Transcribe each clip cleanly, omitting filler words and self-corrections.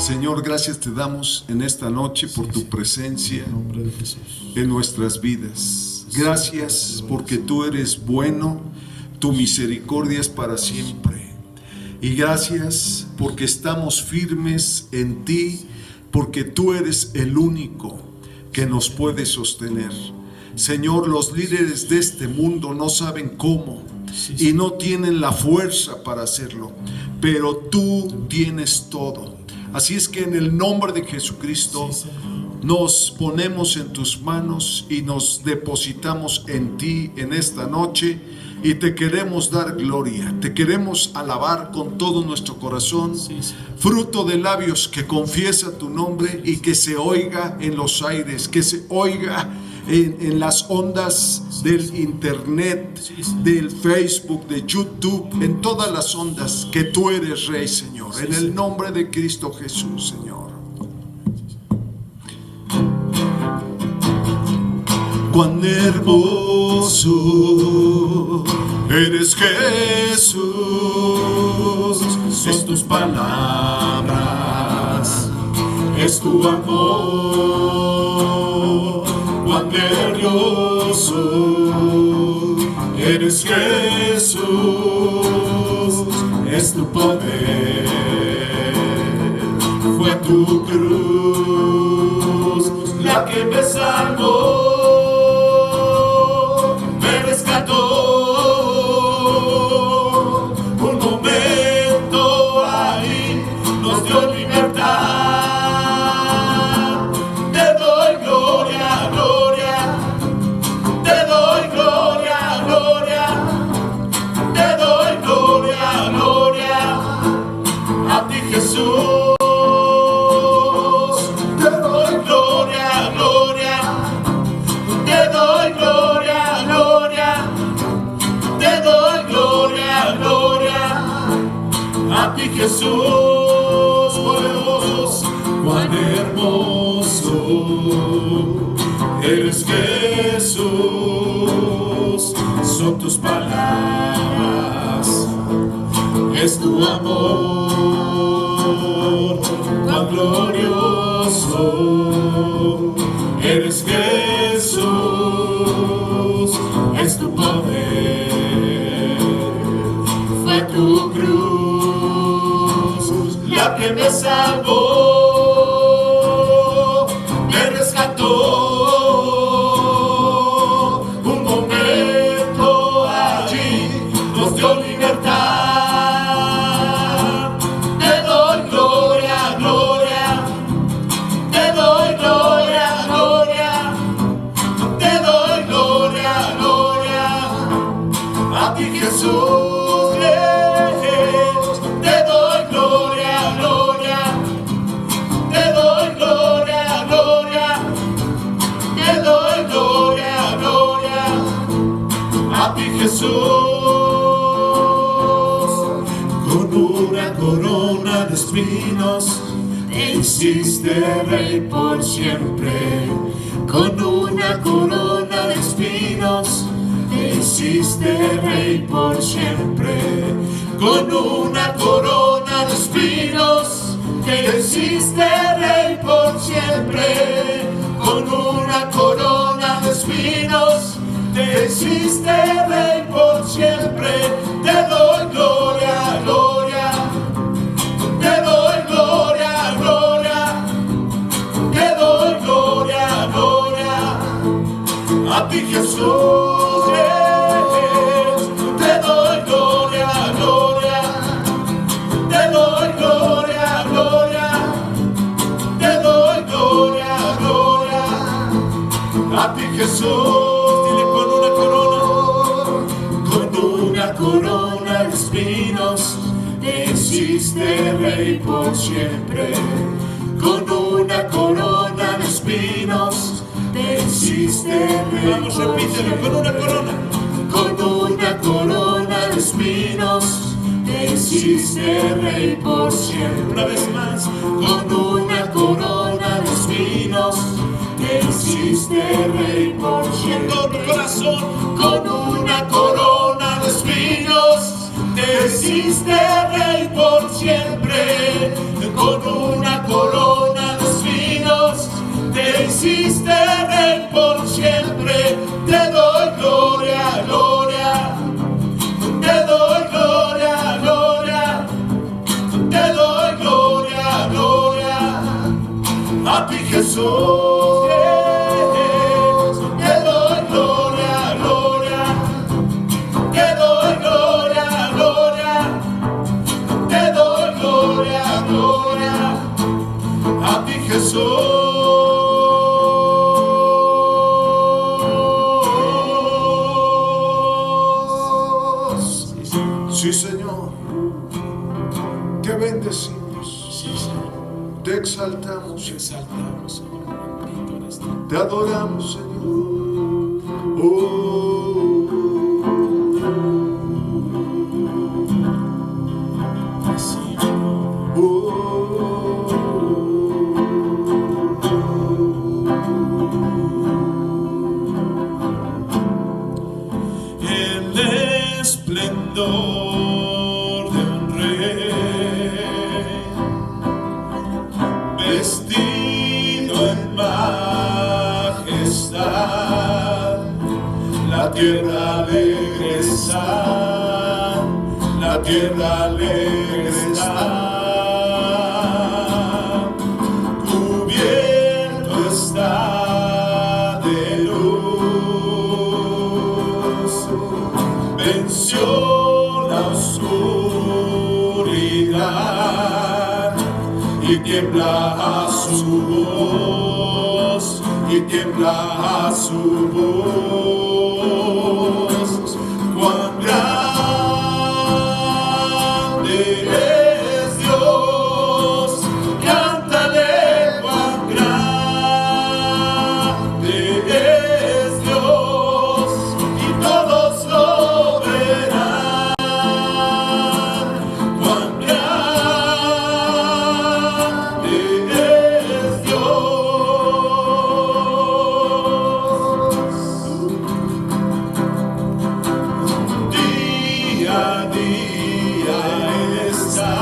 Señor, gracias te damos en esta noche por tu presencia en nuestras vidas. Gracias porque tú eres bueno, tu misericordia es para siempre. Y gracias porque estamos firmes en ti, porque tú eres el único que nos puede sostener. Señor, los líderes de este mundo no saben cómo y no tienen la fuerza para hacerlo, pero tú tienes todo. Así es que en el nombre de Jesucristo nos ponemos en tus manos y nos depositamos en ti en esta noche, y te queremos dar gloria, te queremos alabar con todo nuestro corazón, fruto de labios que confiesa tu nombre y que se oiga en los aires, que se oiga en las ondas del internet, del Facebook, de YouTube, en todas las ondas, que tú eres Rey, Señor, en el nombre de Cristo Jesús, Señor. Cuán hermoso eres, Jesús, es tus palabras, es tu amor. Cuán glorioso eres, Jesús, es tu poder. Fue tu cruz la que me salvó, me rescató. Un momento ahí nos dio libertad. Te doy gloria, gloria. Te doy gloria, gloria. Te doy gloria, gloria. A ti, Jesús. Jesús, poderoso, cuán hermoso eres, Jesús, son tus palabras, es tu amor, cuán glorioso eres, Jesús, es tu poder, fue tu cruz la que me salvó, me rescató. Un momento allí nos dio libertad. Te doy gloria, gloria. Te doy gloria, gloria. Te doy gloria, gloria. A ti, Jesús. Jesús, con una corona de espinos te hiciste Rey por siempre. Con una corona de espinos te hiciste Rey por siempre. Con una corona de espinos te hiciste Rey por siempre. Con una corona de espinos te hiciste Rey por siempre. Te doy gloria, gloria. Te doy gloria, gloria. Te doy gloria, gloria. A ti, Jesús, te doy gloria, gloria. Te doy gloria, gloria. Te doy gloria, gloria. A ti, Jesús. Corona de espinos te hiciste Rey por siempre. Con una corona de espinos te hiciste Rey. Vamos, repítelo, con una corona. Con una corona de espinos te hiciste Rey por siempre. Una vez más. Con una corona de espinos te hiciste Rey por siempre. Con tu corazón. Con una corona de espinos te hiciste Rey por siempre. Con una corona a ti Jesús, te doy gloria, gloria, te doy gloria, gloria, te doy gloria, gloria, a ti Jesús. Sí, Señor, te bendecimos, Sí, Señor. te exaltamos, Te exaltamos, Señor. Bendito eres tú. te adoramos, Señor. Sí, Señor. El esplendor de un rey, vestido en majestad, la tierra alegre está, la tierra alegre está, cubierto está de luz, venció la oscuridad y tiembla a su voz, y tiembla a su voz. Cuán grande es Dios, cántale, cuán grande es Dios, y todos lo verán. Cuán grande es Dios. Día a día está,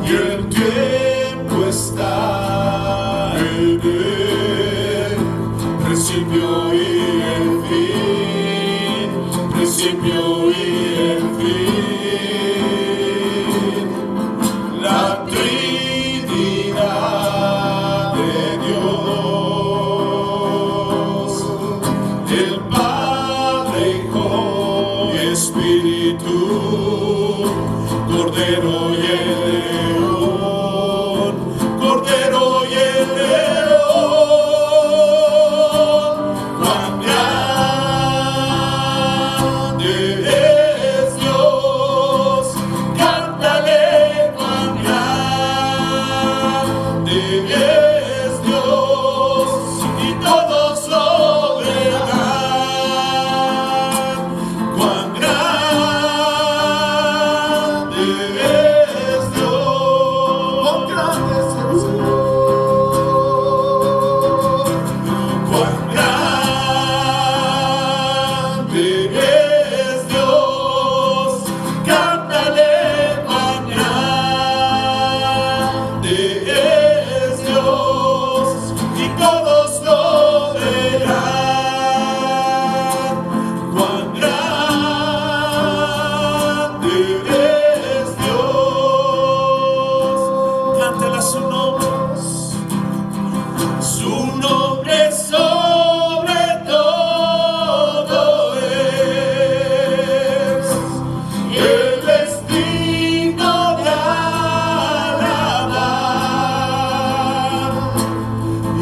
y el tiempo está en él, principio y el fin, principio y el fin. La Trinidad de Dios, el Padre, Hijo y Espíritu, Cordero y el León, Cordero y el León. Cuán grande es Dios, cántale, cuán grande es Dios, y todos lo verán. Cuán grande es Dios, cuán grande es el Señor, cuán grande es Dios, cántale, cuán grande es Dios, y todos lo verán. Cuán grande es Dios, cántale su nombre. Su nombre sobre todo es, Él es digno de alabar,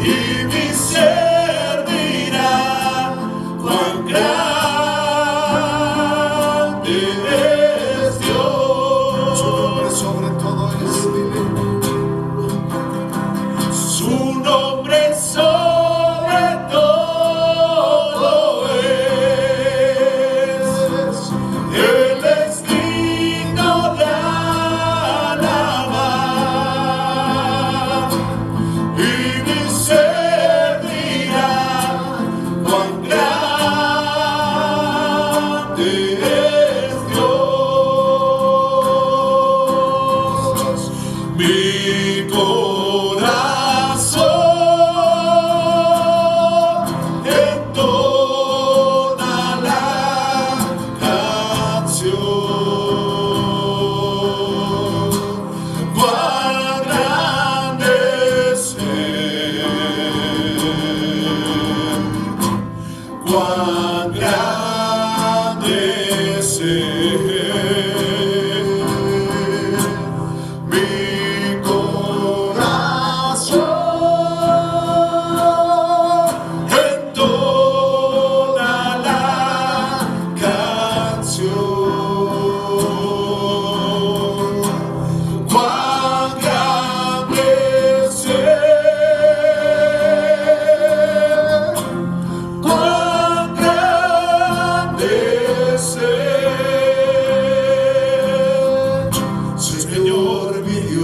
y mi ser dirá, cuán grande es Dios. Su nombre sobre todo es, dile. Su nombre sobre todo es, Él es digno de alabar, y mi ser dirá, cuán grande es Dios. Mi corazón entona la canción. Cuán grande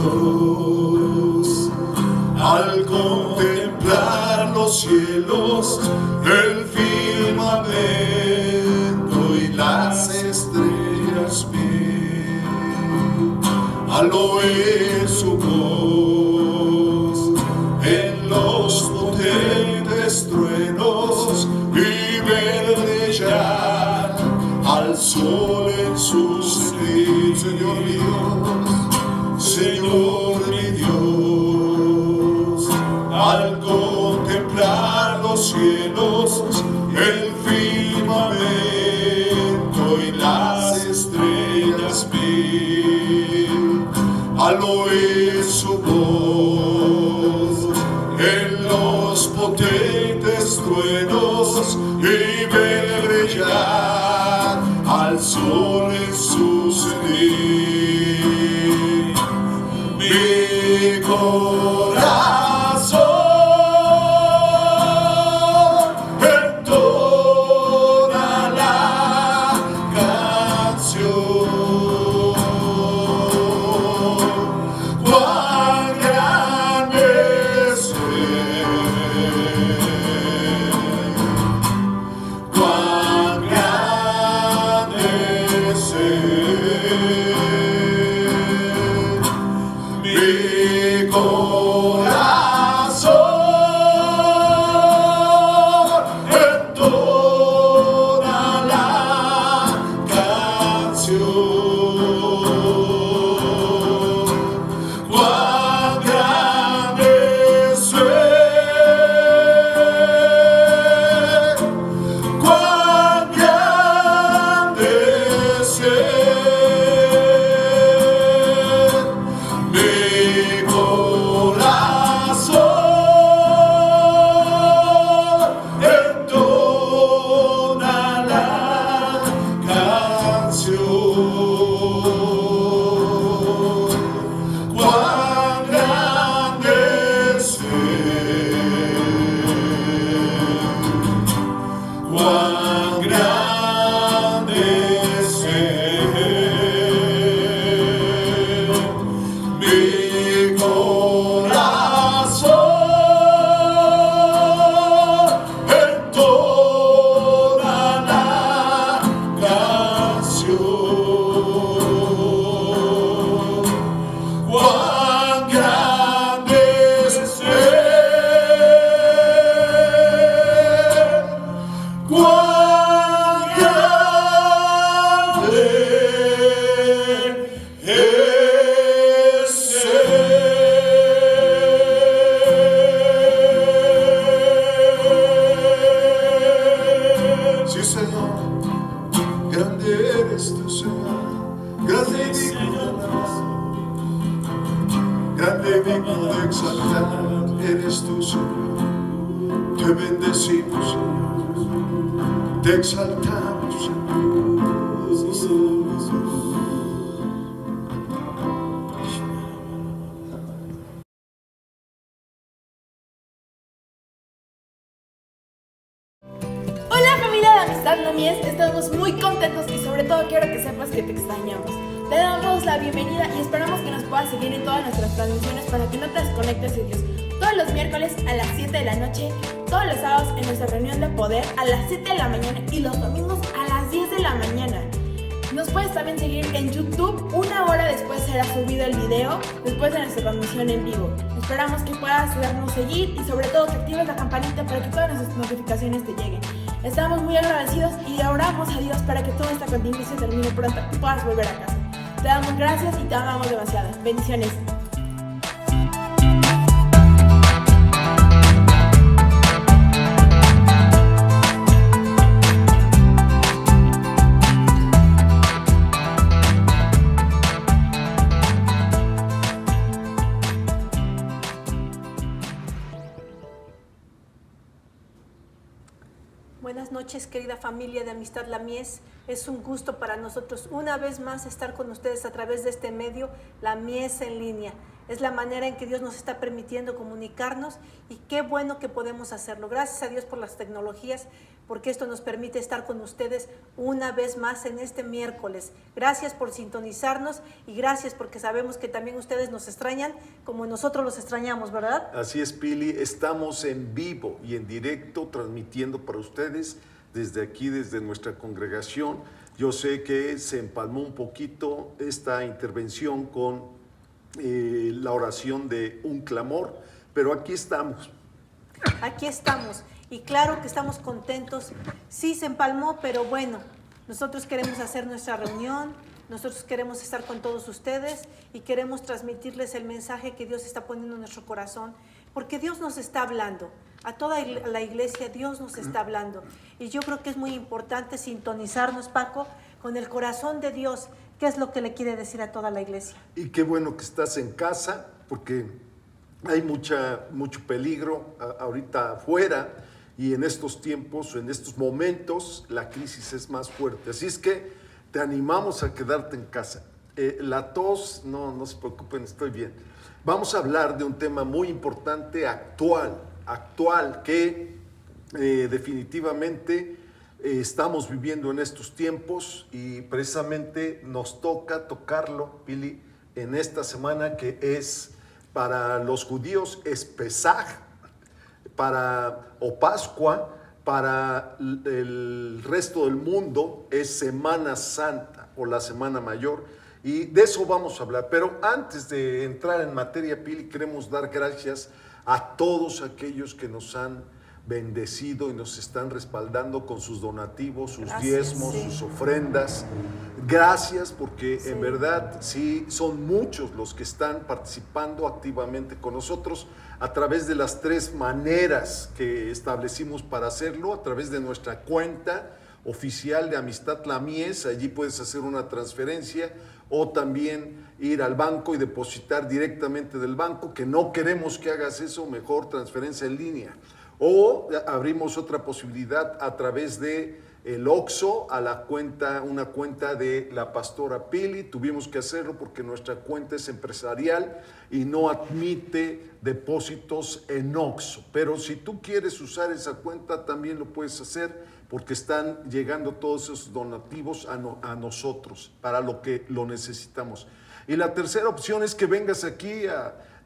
Dios. Al contemplar los cielos, el firmamento y las estrellas vi, al oír su voz en los potentes truenos y ver brillar al sol en su cenit. Señor mi Dios, Señor mi Dios, al contemplar los cielos, el firmamento y las estrellas vi, al oír su voz en los potentes truenos y ver brillar al sol en su cenit. Mi corazón entona la canción. Cuán grande es Él, cuán grande es Él. Mi corazón entona la canción. Cuán grande es Él, cuán grande es Él. Mi corazón entona la canción. Cuán grande es Él, cuán grande es Él. Mi corazón entona la canción. Cuán grande es Él, cuán grande es Él. Sí, Señor, grande eres tú, Señor, grande y digno, grande y digno de exaltar eres tú, Señor. Te bendecimos, Señor, te exaltamos, Señor. Hola familia de Amistad La Mies, estamos muy contentos y sobre todo quiero que sepas que te extrañamos. Te damos la bienvenida y esperamos que nos puedas seguir en todas nuestras transmisiones para que no te desconectes de Dios. Todos los miércoles a las 7 de la noche, todos los sábados en nuestra reunión de poder a las 7 de la mañana y los domingos a las 10 de la mañana. Nos puedes también seguir en YouTube, una hora después será subido el video, después de nuestra transmisión en vivo. Esperamos que puedas darnos seguir y sobre todo que actives la campanita para que todas nuestras notificaciones te lleguen. Estamos muy agradecidos y oramos a Dios para que toda esta contingencia termine pronto y puedas volver a casa. Te damos gracias y te amamos demasiado. Bendiciones. Buenas noches, querida familia de Amistad La Mies. Es un gusto para nosotros una vez más estar con ustedes a través de este medio, La Mies en línea. Es la manera en que Dios nos está permitiendo comunicarnos y qué bueno que podemos hacerlo. Gracias a Dios por las tecnologías, porque esto nos permite estar con ustedes una vez más en este miércoles. Gracias por sintonizarnos y gracias porque sabemos que también ustedes nos extrañan como nosotros los extrañamos, ¿verdad? Así es, Pili, estamos en vivo y en directo transmitiendo para ustedes desde aquí, desde nuestra congregación. Yo sé que se empalmó un poquito esta intervención con la oración de un clamor, pero aquí estamos. Aquí estamos y claro que estamos contentos. Sí se empalmó, pero bueno, nosotros queremos hacer nuestra reunión, nosotros queremos estar con todos ustedes y queremos transmitirles el mensaje que Dios está poniendo en nuestro corazón, porque Dios nos está hablando. A toda la iglesia Dios nos está hablando y yo creo que es muy importante sintonizarnos, Paco, con el corazón de Dios. ¿Qué es lo que le quiere decir a toda la iglesia? Y qué bueno que estás en casa, porque hay mucho peligro ahorita afuera y en estos tiempos, en estos momentos, la crisis es más fuerte. Así es que te animamos a quedarte en casa. La tos, no se preocupen, estoy bien. Vamos a hablar de un tema muy importante, actual, que definitivamente estamos viviendo en estos tiempos y precisamente nos toca tocarlo, Pili, en esta semana que es para los judíos es Pesaj, o Pascua, para el resto del mundo es Semana Santa o la Semana Mayor, y de eso vamos a hablar. Pero antes de entrar en materia, Pili, queremos dar gracias a todos aquellos que nos han bendecido y nos están respaldando con sus donativos, sus diezmos, sus ofrendas. Gracias, porque en verdad sí son muchos los que están participando activamente con nosotros a través de las 3 maneras que establecimos para hacerlo, a través de nuestra cuenta oficial de Amistad La Mies. Allí puedes hacer una transferencia o también ir al banco y depositar directamente del banco, que no queremos que hagas eso, mejor transferencia en línea. O abrimos otra posibilidad a través de el OXXO, a la cuenta, una cuenta de la pastora Pili. Tuvimos que hacerlo porque nuestra cuenta es empresarial y no admite depósitos en OXXO. Pero si tú quieres usar esa cuenta, también lo puedes hacer, porque están llegando todos esos donativos a nosotros para lo que lo necesitamos. Y la tercera opción es que vengas aquí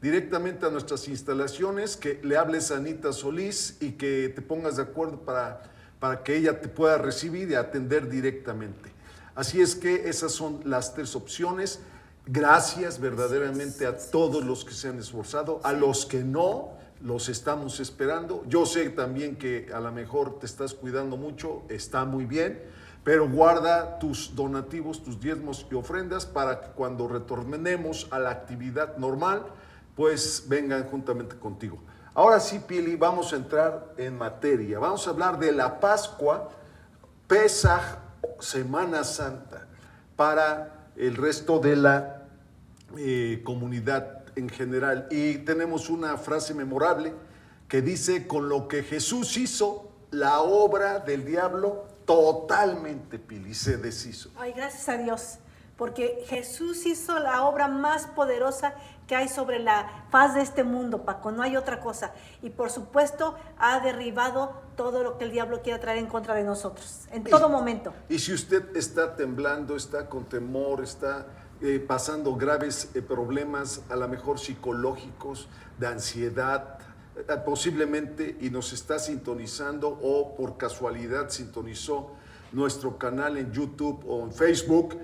directamente a nuestras instalaciones, que le hables a Anita Solís y que te pongas de acuerdo para que ella te pueda recibir y atender directamente. Así es que esas son las 3 opciones. Gracias verdaderamente a todos los que se han esforzado, a los que no, los estamos esperando. Yo sé también que a lo mejor te estás cuidando mucho, está muy bien, pero guarda tus donativos, tus diezmos y ofrendas para que cuando retornemos a la actividad normal, pues vengan juntamente contigo. Ahora sí, Pili, vamos a entrar en materia. Vamos a hablar de la Pascua, Pesaj, Semana Santa, para el resto de la comunidad en general. Y tenemos una frase memorable que dice: con lo que Jesús hizo, la obra del diablo totalmente, Pili, se deshizo. Ay, gracias a Dios, porque Jesús hizo la obra más poderosa que hay sobre la faz de este mundo, Paco, no hay otra cosa. Y por supuesto ha derribado todo lo que el diablo quiera traer en contra de nosotros, en todo momento. Y si usted está temblando, está con temor, está pasando graves problemas, a lo mejor psicológicos, de ansiedad, posiblemente, y nos está sintonizando o por casualidad sintonizó nuestro canal en YouTube o en Facebook,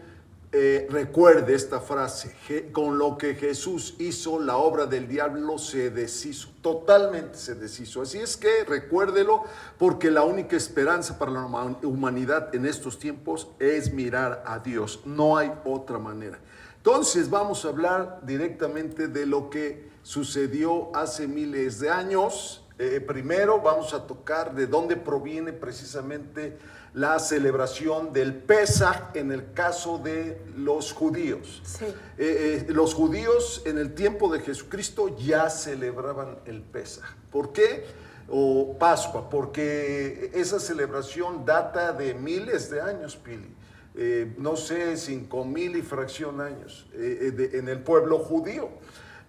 recuerde esta frase: con lo que Jesús hizo, la obra del diablo se deshizo, totalmente se deshizo. Así es que recuérdelo, porque la única esperanza para la humanidad en estos tiempos es mirar a Dios, no hay otra manera. Entonces vamos a hablar directamente de lo que sucedió hace miles de años. Primero vamos a tocar de dónde proviene precisamente la celebración del Pesaj en el caso de los judíos. Sí. Los judíos en el tiempo de Jesucristo ya celebraban el Pesaj. ¿Por qué? O Pascua, porque esa celebración data de miles de años, Pili. No sé, 5,000 y fracción años en el pueblo judío.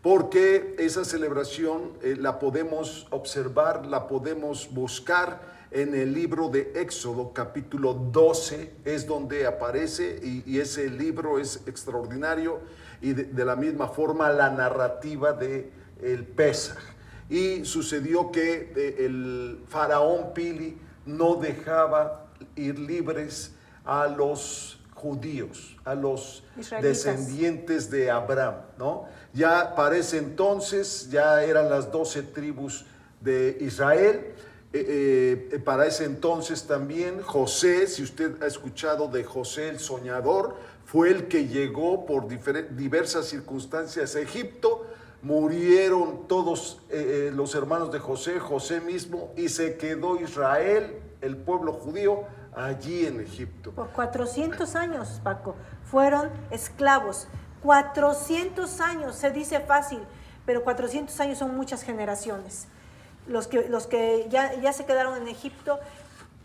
Porque esa celebración la podemos observar, la podemos buscar en el libro de Éxodo, capítulo 12, es donde aparece, y ese libro es extraordinario, y de la misma forma la narrativa de el Pesaj. Y sucedió que el faraón Pili no dejaba ir libres a los judíos, a los Israelitas, descendientes de Abraham, ¿no? Ya para ese entonces ya eran las 12 tribus de Israel. Para ese entonces también José, si usted ha escuchado de José el soñador, fue el que llegó por diversas circunstancias a Egipto. Murieron todos los hermanos de José, José mismo, y se quedó Israel, el pueblo judío, allí en Egipto. Por 400 años, Paco, fueron esclavos. 400 años, se dice fácil, pero 400 años son muchas generaciones. Los que ya se quedaron en Egipto,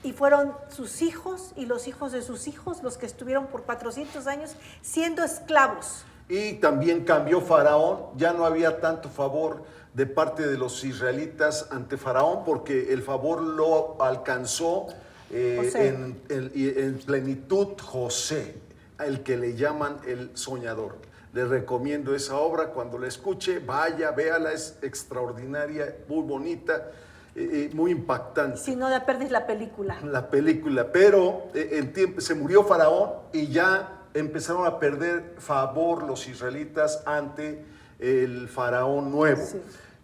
y fueron sus hijos y los hijos de sus hijos los que estuvieron por 400 años siendo esclavos. Y también cambió Faraón, ya no había tanto favor de parte de los israelitas ante Faraón, porque el favor lo alcanzó en plenitud José, el que le llaman el soñador. Les recomiendo esa obra, cuando la escuche, vaya, véala, es extraordinaria, muy bonita, muy impactante. Si no, la perdés la película. La película, pero se murió Faraón y ya empezaron a perder favor los israelitas ante el faraón nuevo. Sí.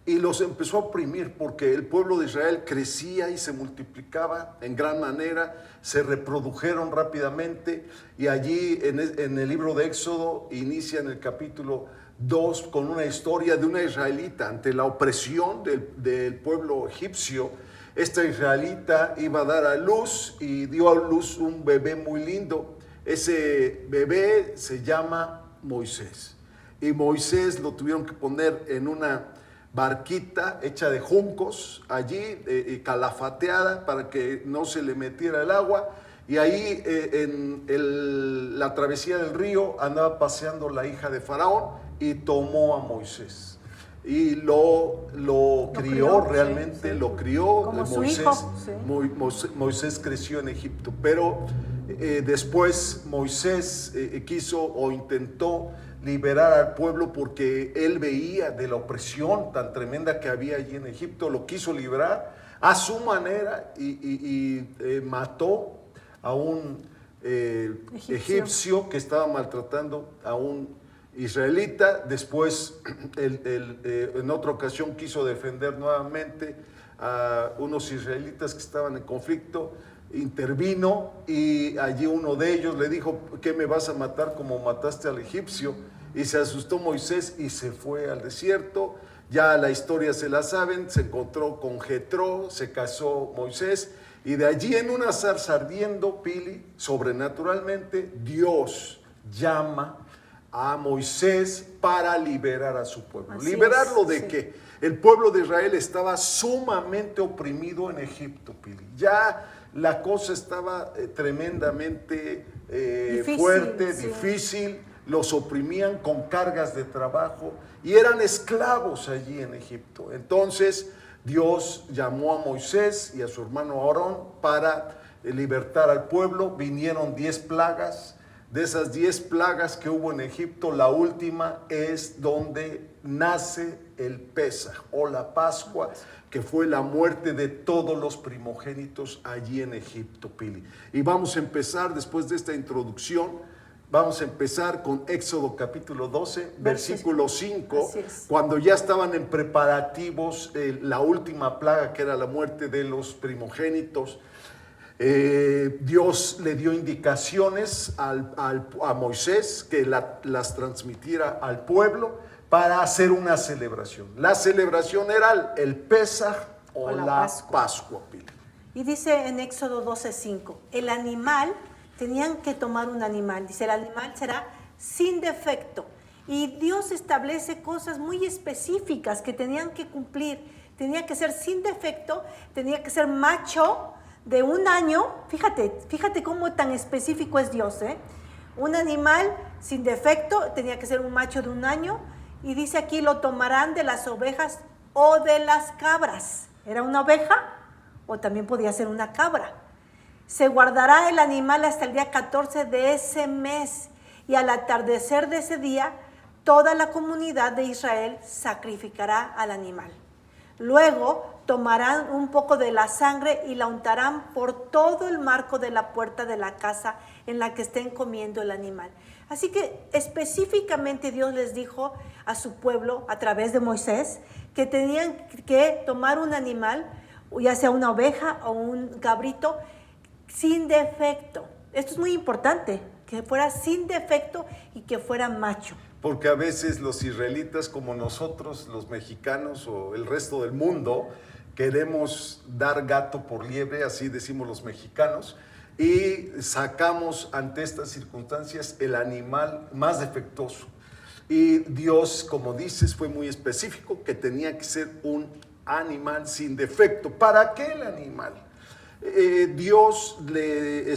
Y los empezó a oprimir porque el pueblo de Israel crecía y se multiplicaba en gran manera, se reprodujeron rápidamente, y allí en el libro de Éxodo inicia en el capítulo 2 con una historia de una israelita ante la opresión del pueblo egipcio. Esta israelita iba a dar a luz y dio a luz un bebé muy lindo. Ese bebé se llama Moisés, y Moisés lo tuvieron que poner en una barquita hecha de juncos allí, calafateada, para que no se le metiera el agua, y ahí en la travesía del río andaba paseando la hija de Faraón y tomó a Moisés y lo crió realmente, sí. Lo crió como Moisés, su hijo, sí. Moisés creció en Egipto, pero después Moisés quiso o intentó liberar al pueblo porque él veía de la opresión tan tremenda que había allí en Egipto, lo quiso liberar a su manera y mató a un egipcio que estaba maltratando a un israelita. Después en otra ocasión quiso defender nuevamente a unos israelitas que estaban en conflicto, intervino y allí uno de ellos le dijo: ¿qué me vas a matar como mataste al egipcio? Y se asustó Moisés y se fue al desierto. Ya la historia se la saben, se encontró con Jetro, se casó Moisés, y de allí en una zarza ardiendo, Pili, sobrenaturalmente, Dios llama a Moisés para liberar a su pueblo. Así ¿Liberarlo de sí. qué? El pueblo de Israel estaba sumamente oprimido en Egipto, Pili. Ya la cosa estaba tremendamente fuerte, sí. difícil. Los oprimían con cargas de trabajo y eran esclavos allí en Egipto. Entonces Dios llamó a Moisés y a su hermano Aarón para libertar al pueblo. Vinieron 10 plagas. De esas 10 plagas que hubo en Egipto, la última es donde nace el Pesaj o la Pascua, que fue la muerte de todos los primogénitos allí en Egipto, Pili. Y vamos a empezar, después de esta introducción, vamos a empezar con Éxodo capítulo 12, versículo 5, cuando ya estaban en preparativos la última plaga, que era la muerte de los primogénitos. Dios le dio indicaciones a Moisés que las transmitiera al pueblo para hacer una celebración. La celebración era el Pesaj o la Pascua. Y dice en Éxodo 12:5, el animal, tenían que tomar un animal, dice, el animal será sin defecto. Y Dios establece cosas muy específicas que tenían que cumplir. Tenía que ser sin defecto, tenía que ser macho de 1 año. Fíjate cómo tan específico es Dios, ¿eh? Un animal sin defecto, tenía que ser un macho de 1 año. Y dice aquí, lo tomarán de las ovejas o de las cabras. Era una oveja o también podía ser una cabra. Se guardará el animal hasta el día 14 de ese mes, y al atardecer de ese día, toda la comunidad de Israel sacrificará al animal. Luego tomarán un poco de la sangre y la untarán por todo el marco de la puerta de la casa en la que estén comiendo el animal. Así que específicamente Dios les dijo a su pueblo a través de Moisés que tenían que tomar un animal, ya sea una oveja o un cabrito, sin defecto. Esto es muy importante, que fuera sin defecto y que fuera macho. Porque a veces los israelitas, como nosotros, los mexicanos o el resto del mundo, queremos dar gato por liebre, así decimos los mexicanos, y sacamos ante estas circunstancias el animal más defectuoso. Y Dios, como dices, fue muy específico que tenía que ser un animal sin defecto. ¿Para qué el animal? Dios le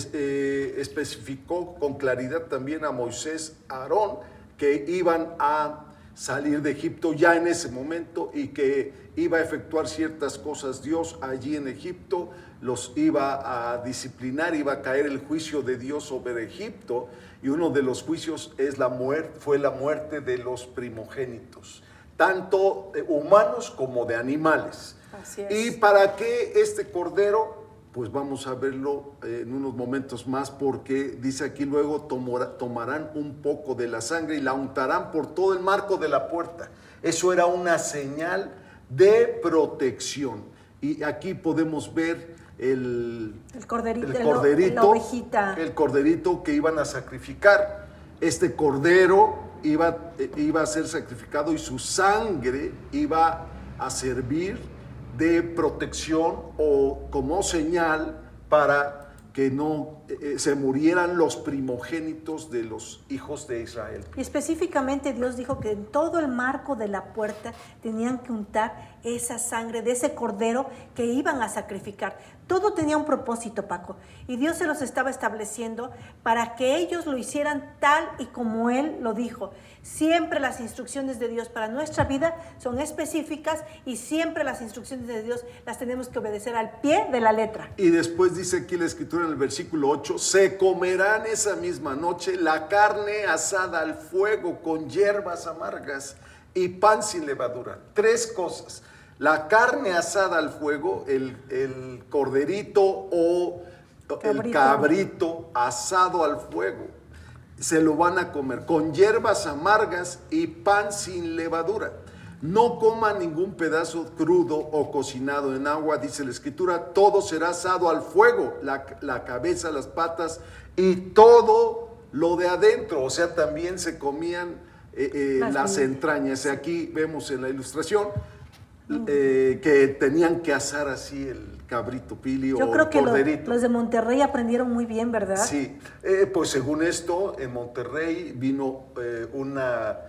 especificó con claridad también a Moisés, a Aarón, que iban a salir de Egipto ya en ese momento y que iba a efectuar ciertas cosas Dios allí en Egipto, los iba a disciplinar, iba a caer el juicio de Dios sobre Egipto, y uno de los juicios fue la muerte de los primogénitos, tanto humanos como de animales. Así es. ¿Y para qué este cordero? Pues vamos a verlo en unos momentos más, porque dice aquí luego tomarán un poco de la sangre y la untarán por todo el marco de la puerta. Eso era una señal de protección. Y aquí podemos ver el corderito, la ovejita. el corderito que iban a sacrificar. Este cordero iba a ser sacrificado y su sangre iba a servir de protección o como señal para que no se murieran los primogénitos de los hijos de Israel. Y específicamente Dios dijo que en todo el marco de la puerta tenían que untar esa sangre de ese cordero que iban a sacrificar. Todo tenía un propósito, Paco, y Dios se los estaba estableciendo para que ellos lo hicieran tal y como Él lo dijo. Siempre las instrucciones de Dios para nuestra vida son específicas y siempre las instrucciones de Dios las tenemos que obedecer al pie de la letra. Y después dice aquí la escritura en el versículo 8, se comerán esa misma noche la carne asada al fuego con hierbas amargas y pan sin levadura. Tres cosas: la carne asada al fuego, el corderito o el cabrito asado al fuego, se lo van a comer con hierbas amargas y pan sin levadura. No coman ningún pedazo crudo o cocinado en agua, dice la escritura, todo será asado al fuego, la cabeza, las patas y todo lo de adentro. O sea, también se comían las entrañas. Aquí vemos en la ilustración que tenían que asar así el cabrito, Pili, Yo o creo el que corderito. los de Monterrey aprendieron muy bien, ¿verdad? Sí, pues según esto, en Monterrey vino una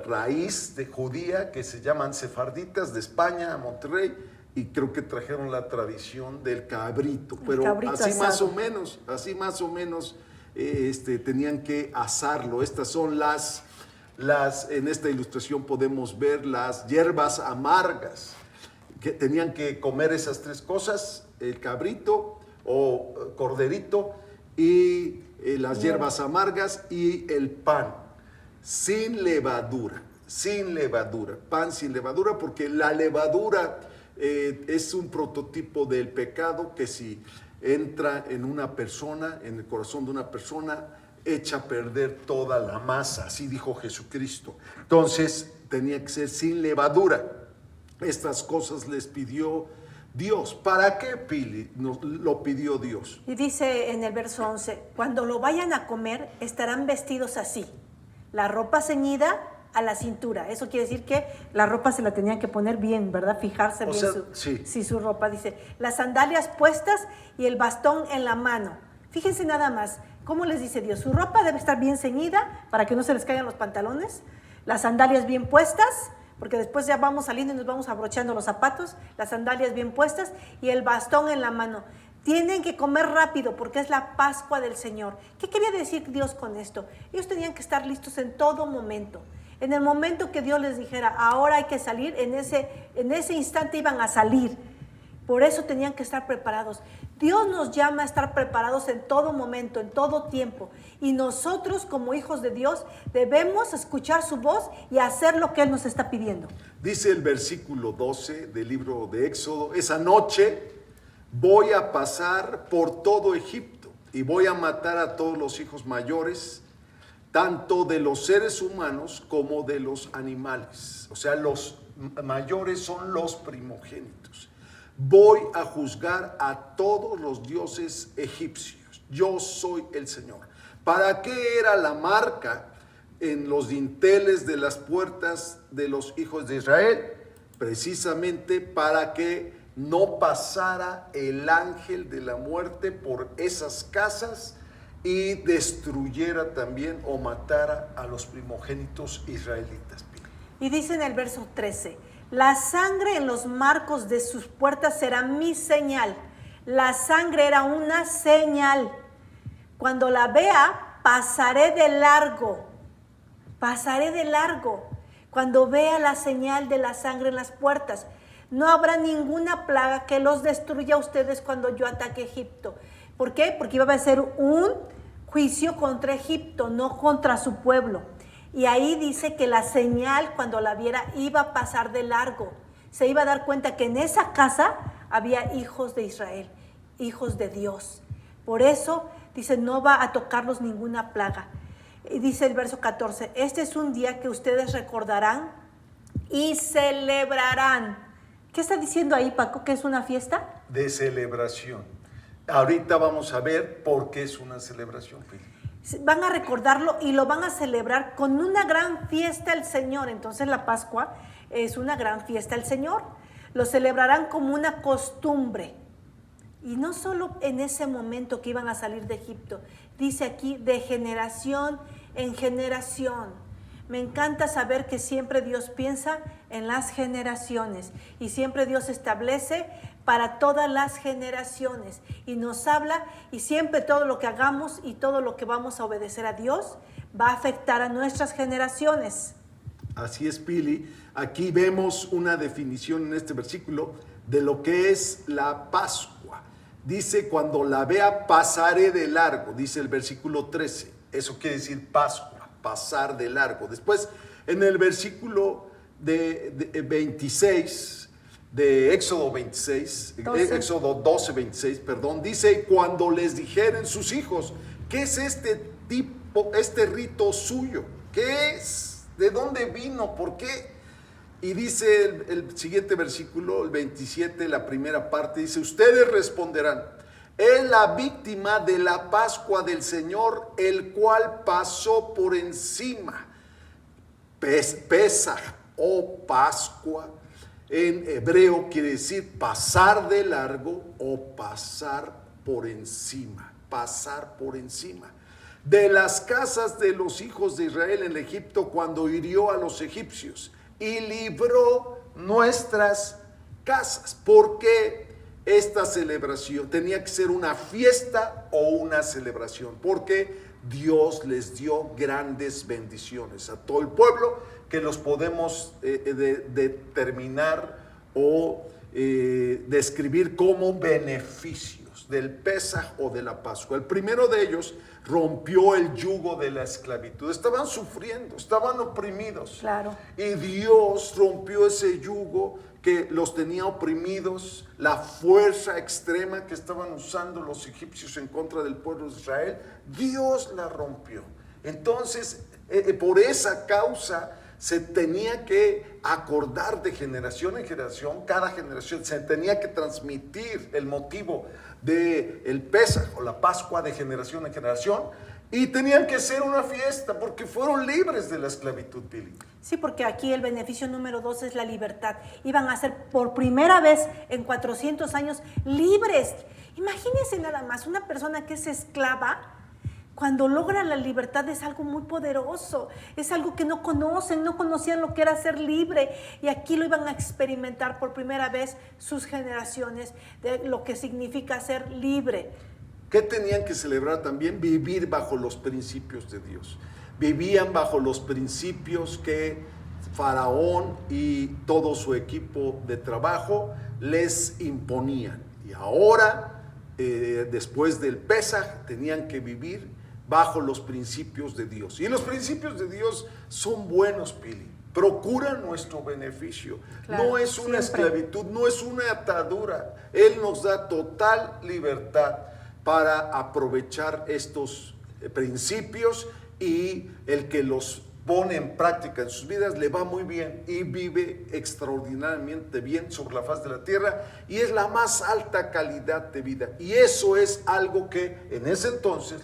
raíz de judía que se llaman sefarditas de España a Monterrey, y creo que trajeron la tradición del cabrito, pero cabrito así asado. más o menos tenían que asarlo. Estas son en esta ilustración podemos ver las hierbas amargas, que tenían que comer esas tres cosas: el cabrito o corderito y las hierbas amargas y el pan sin levadura, pan sin levadura, porque la levadura es un prototipo del pecado que si entra en una persona, en el corazón de una persona, echa a perder toda la masa, así dijo Jesucristo. Entonces tenía que ser sin levadura. Estas cosas les pidió Dios. ¿Para qué, Pili, lo pidió Dios? Y dice en el verso 11, cuando lo vayan a comer estarán vestidos así, la ropa ceñida a la cintura. Eso quiere decir que la ropa se la tenían que poner bien, ¿verdad? Fijarse bien su ropa. Dice, las sandalias puestas y el bastón en la mano. Fíjense nada más, ¿cómo les dice Dios? Su ropa debe estar bien ceñida para que no se les caigan los pantalones, las sandalias bien puestas, porque después ya vamos saliendo y nos vamos abrochando los zapatos, las sandalias bien puestas y el bastón en la mano. Tienen que comer rápido porque es la Pascua del Señor. ¿Qué quería decir Dios con esto? Ellos tenían que estar listos en todo momento. En el momento que Dios les dijera, ahora hay que salir, en ese instante iban a salir. Por eso tenían que estar preparados. Dios nos llama a estar preparados en todo momento, en todo tiempo. Y nosotros como hijos de Dios debemos escuchar su voz y hacer lo que Él nos está pidiendo. Dice el versículo 12 del libro de Éxodo: esa noche voy a pasar por todo Egipto y voy a matar a todos los hijos mayores, tanto de los seres humanos como de los animales. O sea, los mayores son los primogénitos. Voy a juzgar a todos los dioses egipcios. Yo soy el Señor. ¿Para qué era la marca en los dinteles de las puertas de los hijos de Israel? Precisamente para que no pasara el ángel de la muerte por esas casas y destruyera también o matara a los primogénitos israelitas. Y dice en el verso 13: la sangre en los marcos de sus puertas será mi señal. La sangre era una señal. Cuando la vea, pasaré de largo. Pasaré de largo. Cuando vea la señal de la sangre en las puertas, no habrá ninguna plaga que los destruya a ustedes cuando yo ataque Egipto. ¿Por qué? Porque iba a ser un juicio contra Egipto, no contra su pueblo. Y ahí dice que la señal, cuando la viera, iba a pasar de largo. Se iba a dar cuenta que en esa casa había hijos de Israel, hijos de Dios. Por eso, dice, no va a tocarlos ninguna plaga. Y dice el verso 14, este es un día que ustedes recordarán y celebrarán. ¿Qué está diciendo ahí, Paco? ¿Que es una fiesta? De celebración. Ahorita vamos a ver por qué es una celebración. Van a recordarlo y lo van a celebrar con una gran fiesta al Señor. Entonces la Pascua es una gran fiesta al Señor. Lo celebrarán como una costumbre. Y no solo en ese momento que iban a salir de Egipto. Dice aquí, de generación en generación. Me encanta saber que siempre Dios piensa en las generaciones. Y siempre Dios establece para todas las generaciones. Y nos habla, y siempre todo lo que hagamos y todo lo que vamos a obedecer a Dios va a afectar a nuestras generaciones. Así es, Pili. Aquí vemos una definición en este versículo de lo que es la Pascua. Dice, cuando la vea pasaré de largo, dice el versículo 13. Eso quiere decir Pascua, pasar de largo. Después, en el versículo de 26, de Éxodo 26, Éxodo 12, 26, perdón, dice, cuando les dijeren sus hijos, ¿qué es este rito suyo? ¿Qué es? ¿De dónde vino? ¿Por qué? Y dice el siguiente versículo, el 27, la primera parte, dice, ustedes responderán, es la víctima de la Pascua del Señor, el cual pasó por encima. Pesaj o Pascua, en hebreo quiere decir pasar de largo o pasar por encima, pasar por encima. De las casas de los hijos de Israel en Egipto cuando hirió a los egipcios y libró nuestras casas. ¿Por qué esta celebración? Tenía que ser una fiesta o una celebración, porque Dios les dio grandes bendiciones a todo el pueblo que los podemos determinar o describir como beneficios del Pesaj o de la Pascua. El primero de ellos rompió el yugo de la esclavitud. Estaban sufriendo, estaban oprimidos. Claro. Y Dios rompió ese yugo que los tenía oprimidos, la fuerza extrema que estaban usando los egipcios en contra del pueblo de Israel. Dios la rompió. Entonces, por esa causa se tenía que acordar de generación en generación, cada generación se tenía que transmitir el motivo del Pesaj o la Pascua de generación en generación, y tenían que ser una fiesta porque fueron libres de la esclavitud, Pili. Sí, porque aquí el beneficio número 2 es la libertad. Iban a ser por primera vez en 400 años libres. Imagínense nada más, una persona que es esclava, cuando logra la libertad es algo muy poderoso, es algo que no conocen, no conocían lo que era ser libre, y aquí lo iban a experimentar por primera vez sus generaciones de lo que significa ser libre. ¿Qué tenían que celebrar también? Vivir bajo los principios de Dios. Vivían bajo los principios que Faraón y todo su equipo de trabajo les imponían. Y ahora, después del Pesaj, tenían que vivir bajo los principios de Dios. Y los principios de Dios son buenos, Pili. Procuran nuestro beneficio. Claro, no es una siempre. esclavitud, no es una atadura. Él nos da total libertad para aprovechar estos principios, y el que los pone en práctica en sus vidas le va muy bien y vive extraordinariamente bien sobre la faz de la tierra, y es la más alta calidad de vida. Y eso es algo que en ese entonces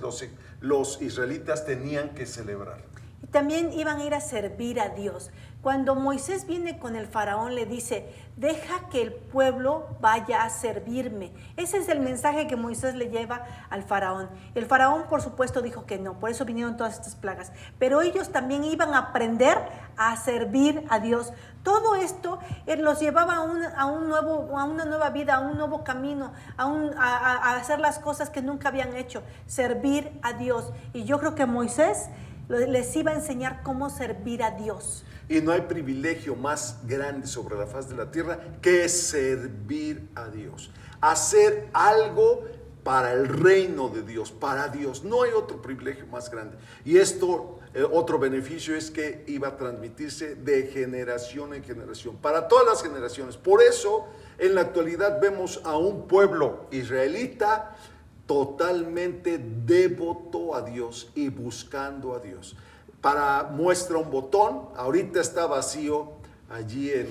los israelitas tenían que celebrar. Y también iban a ir a servir a Dios. Cuando Moisés viene con el faraón, le dice: deja que el pueblo vaya a servirme. Ese es el mensaje que Moisés le lleva al faraón. El faraón, por supuesto, dijo que no, por eso vinieron todas estas plagas. Pero ellos también iban a aprender a servir a Dios. Todo esto los llevaba a una nueva vida, a un nuevo camino, a hacer las cosas que nunca habían hecho, servir a Dios. Y yo creo que Moisés les iba a enseñar cómo servir a Dios. Y no hay privilegio más grande sobre la faz de la tierra que servir a Dios. Hacer algo para el reino de Dios, para Dios. No hay otro privilegio más grande. Y esto, otro beneficio es que iba a transmitirse de generación en generación, para todas las generaciones. Por eso, en la actualidad vemos a un pueblo israelita totalmente devoto a Dios y buscando a Dios. Para muestra un botón, ahorita está vacío allí en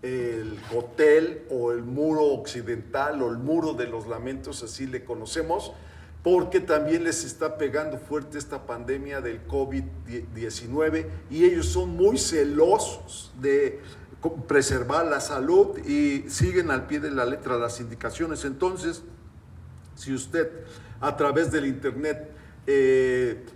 el hotel o el muro occidental o el muro de los lamentos, así le conocemos, porque también les está pegando fuerte esta pandemia del COVID-19 y ellos son muy celosos de preservar la salud y siguen al pie de la letra las indicaciones. Entonces, si usted a través del internet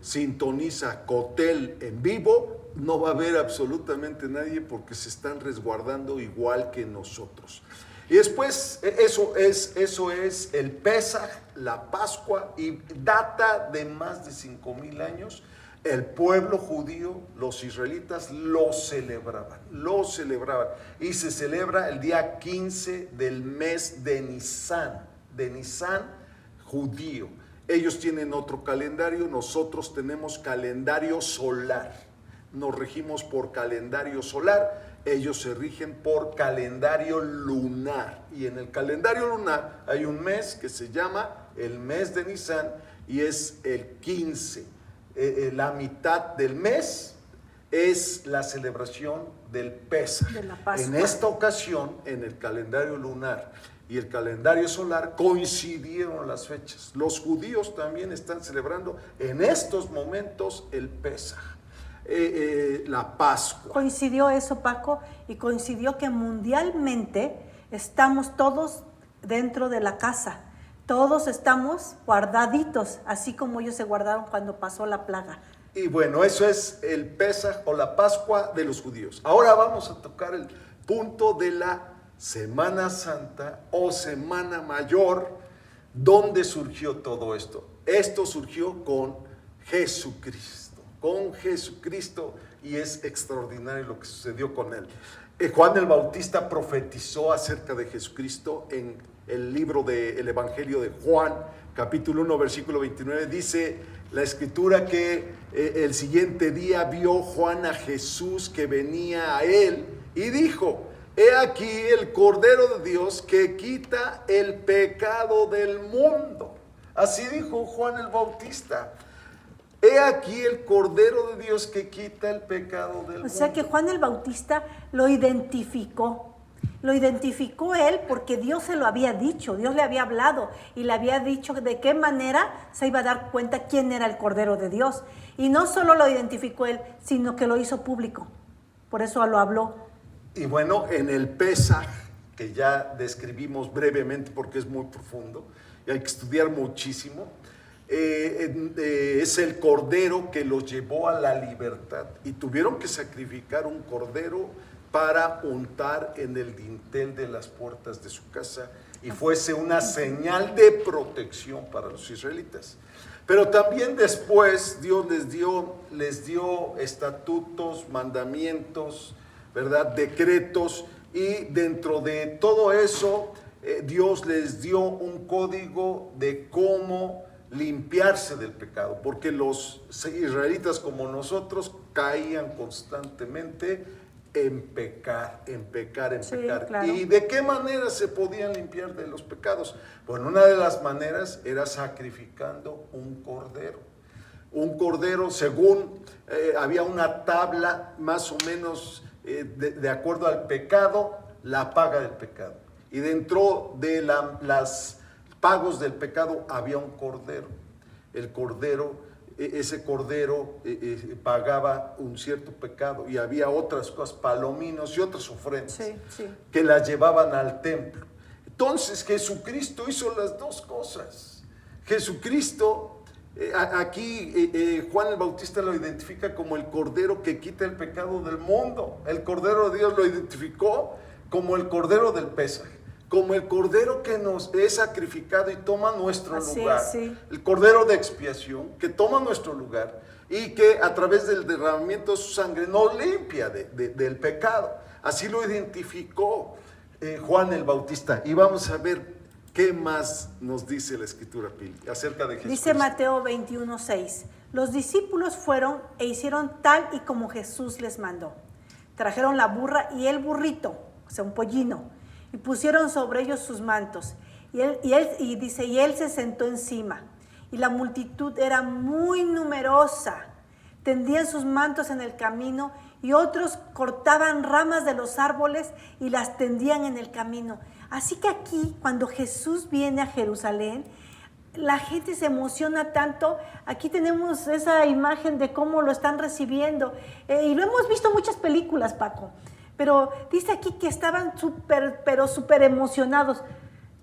sintoniza Cotel en vivo, no va a ver absolutamente nadie porque se están resguardando igual que nosotros. Y después, eso es el Pesaj, la Pascua, y data de más de 5,000 años. El pueblo judío, los israelitas, lo celebraban. Y se celebra el día 15 del mes de Nisan judío. Ellos tienen otro calendario, nosotros tenemos calendario solar. Nos regimos por calendario solar, ellos se rigen por calendario lunar. Y en el calendario lunar hay un mes que se llama el mes de Nisan y es el 15. La mitad del mes es la celebración del Pesaj. De la Pascua. En esta ocasión, en el calendario lunar y el calendario solar coincidieron las fechas. Los judíos también están celebrando en estos momentos el Pesaj, la Pascua. Coincidió eso, Paco, y coincidió que mundialmente estamos todos dentro de la casa. Todos estamos guardaditos, así como ellos se guardaron cuando pasó la plaga. Y bueno, eso es el Pesaj o la Pascua de los judíos. Ahora vamos a tocar el punto de la Semana Santa o Semana Mayor. ¿Dónde surgió todo esto? Esto surgió con Jesucristo, y es extraordinario lo que sucedió con él. Juan el Bautista profetizó acerca de Jesucristo en el libro del Evangelio de Juan, capítulo 1, versículo 29, dice la escritura que el siguiente día vio Juan a Jesús que venía a él y dijo: he aquí el Cordero de Dios que quita el pecado del mundo. Así dijo Juan el Bautista. He aquí el Cordero de Dios que quita el pecado del mundo. O sea que Juan el Bautista lo identificó él porque Dios se lo había dicho, Dios le había hablado y le había dicho de qué manera se iba a dar cuenta quién era el Cordero de Dios. Y no solo lo identificó él, sino que lo hizo público. Por eso lo habló. Y bueno, en el Pesaj, que ya describimos brevemente porque es muy profundo y hay que estudiar muchísimo, es el cordero que los llevó a la libertad y tuvieron que sacrificar un cordero para untar en el dintel de las puertas de su casa y fuese una señal de protección para los israelitas. Pero también después Dios les dio estatutos, mandamientos ¿verdad? Decretos, y dentro de todo eso Dios les dio un código de cómo limpiarse del pecado, porque los israelitas como nosotros caían constantemente en pecar. Sí, claro. ¿Y de qué manera se podían limpiar de los pecados? Bueno, una de las maneras era sacrificando un cordero. Un cordero, según había una tabla más o menos de acuerdo al pecado, la paga del pecado. Y dentro de las pagos del pecado había un cordero. El cordero, ese cordero pagaba un cierto pecado, y había otras cosas, palominos y otras ofrendas, Sí, sí. que las llevaban al templo. Entonces Jesucristo hizo las dos cosas. Jesucristo, aquí Juan el Bautista lo identifica como el cordero que quita el pecado del mundo. El Cordero de Dios lo identificó como el cordero del Pesaj, como el cordero que nos es sacrificado y toma nuestro Así lugar. es, sí. El cordero de expiación que toma nuestro lugar y que a través del derramamiento de su sangre nos limpia del pecado. Así lo identificó Juan el Bautista. Y vamos a ver qué más nos dice la Escritura, Pili, acerca de Jesús. Dice Mateo 21:6. Los discípulos fueron e hicieron tal y como Jesús les mandó. Trajeron la burra y el burrito, o sea, un pollino, y pusieron sobre ellos sus mantos. Y él se sentó encima. Y la multitud era muy numerosa. Tendían sus mantos en el camino, y otros cortaban ramas de los árboles y las tendían en el camino. Así que aquí, cuando Jesús viene a Jerusalén, la gente se emociona tanto. Aquí tenemos esa imagen de cómo lo están recibiendo. Y lo hemos visto en muchas películas, Paco. Pero dice aquí que estaban súper emocionados.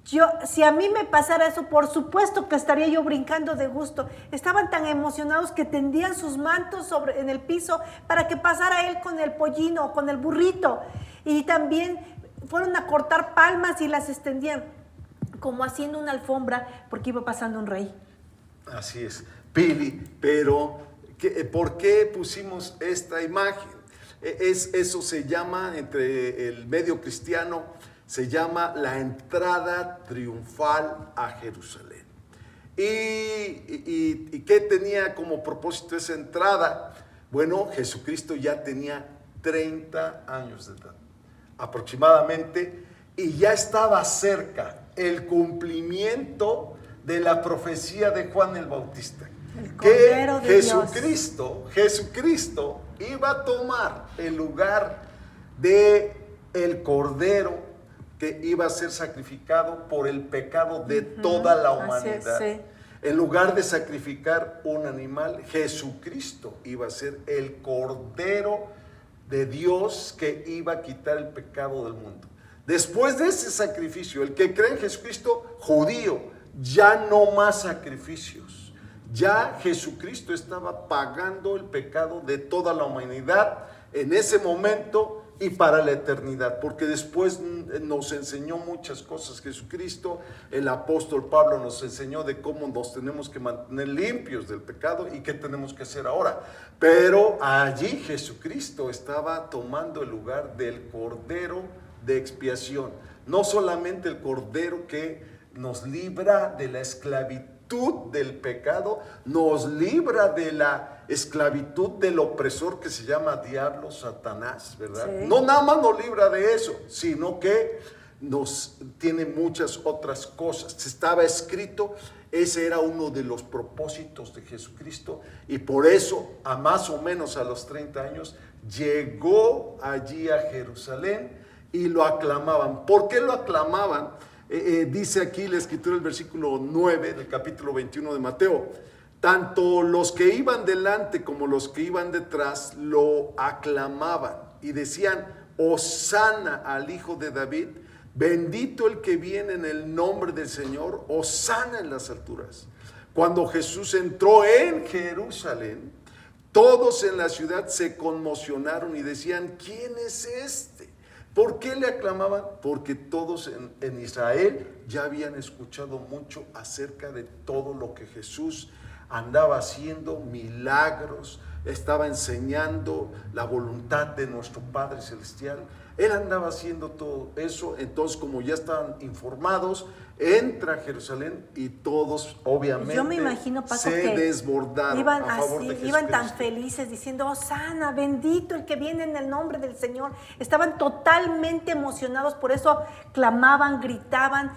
Si a mí me pasara eso, por supuesto que estaría yo brincando de gusto. Estaban tan emocionados que tendían sus mantos en el piso para que pasara él con el pollino o con el burrito. Y también fueron a cortar palmas y las extendían como haciendo una alfombra porque iba pasando un rey. Así es, Pili, pero ¿por qué pusimos esta imagen? Eso se llama, entre el medio cristiano, se llama la entrada triunfal a Jerusalén. ¿Y qué tenía como propósito esa entrada? Bueno, Jesucristo ya tenía 30 años de edad, aproximadamente, y ya estaba cerca el cumplimiento de la profecía de Juan el Bautista, que Jesucristo iba a tomar el lugar de el cordero que iba a ser sacrificado por el pecado de toda la humanidad. Así es, sí. En lugar de sacrificar un animal, Jesucristo iba a ser el cordero de Dios que iba a quitar el pecado del mundo. Después de ese sacrificio, el que cree en Jesucristo, judío, ya no más sacrificios. Ya Jesucristo estaba pagando el pecado de toda la humanidad en ese momento y para la eternidad, porque después nos enseñó muchas cosas Jesucristo. El apóstol Pablo nos enseñó de cómo nos tenemos que mantener limpios del pecado y qué tenemos que hacer ahora. Pero allí Jesucristo estaba tomando el lugar del cordero de expiación, no solamente el cordero que nos libra de la esclavitud del pecado, nos libra de la esclavitud del opresor que se llama diablo, Satanás, ¿verdad? Sí. No nada más nos libra de eso, sino que nos tiene muchas otras cosas. Estaba escrito, ese era uno de los propósitos de Jesucristo, y por eso, a más o menos a los 30 años, llegó allí a Jerusalén y lo aclamaban. ¿Por qué lo aclamaban? Dice aquí la escritura del versículo 9 del capítulo 21 de Mateo: tanto los que iban delante como los que iban detrás lo aclamaban y decían: Hosana al Hijo de David, bendito el que viene en el nombre del Señor, Hosana en las alturas. Cuando Jesús entró en Jerusalén, todos en la ciudad se conmocionaron y decían: ¿quién es este? ¿Por qué le aclamaban? Porque todos en Israel ya habían escuchado mucho acerca de todo lo que Jesús andaba haciendo, milagros, estaba enseñando la voluntad de nuestro Padre Celestial. Él andaba haciendo todo eso. Entonces, como ya estaban informados, entra a Jerusalén y todos obviamente Yo me imagino, Paco, se que desbordaron iban a favor así, de Jesucristo. iban tan felices diciendo: Hosana, bendito el que viene en el nombre del Señor. Estaban totalmente emocionados, por eso clamaban, gritaban,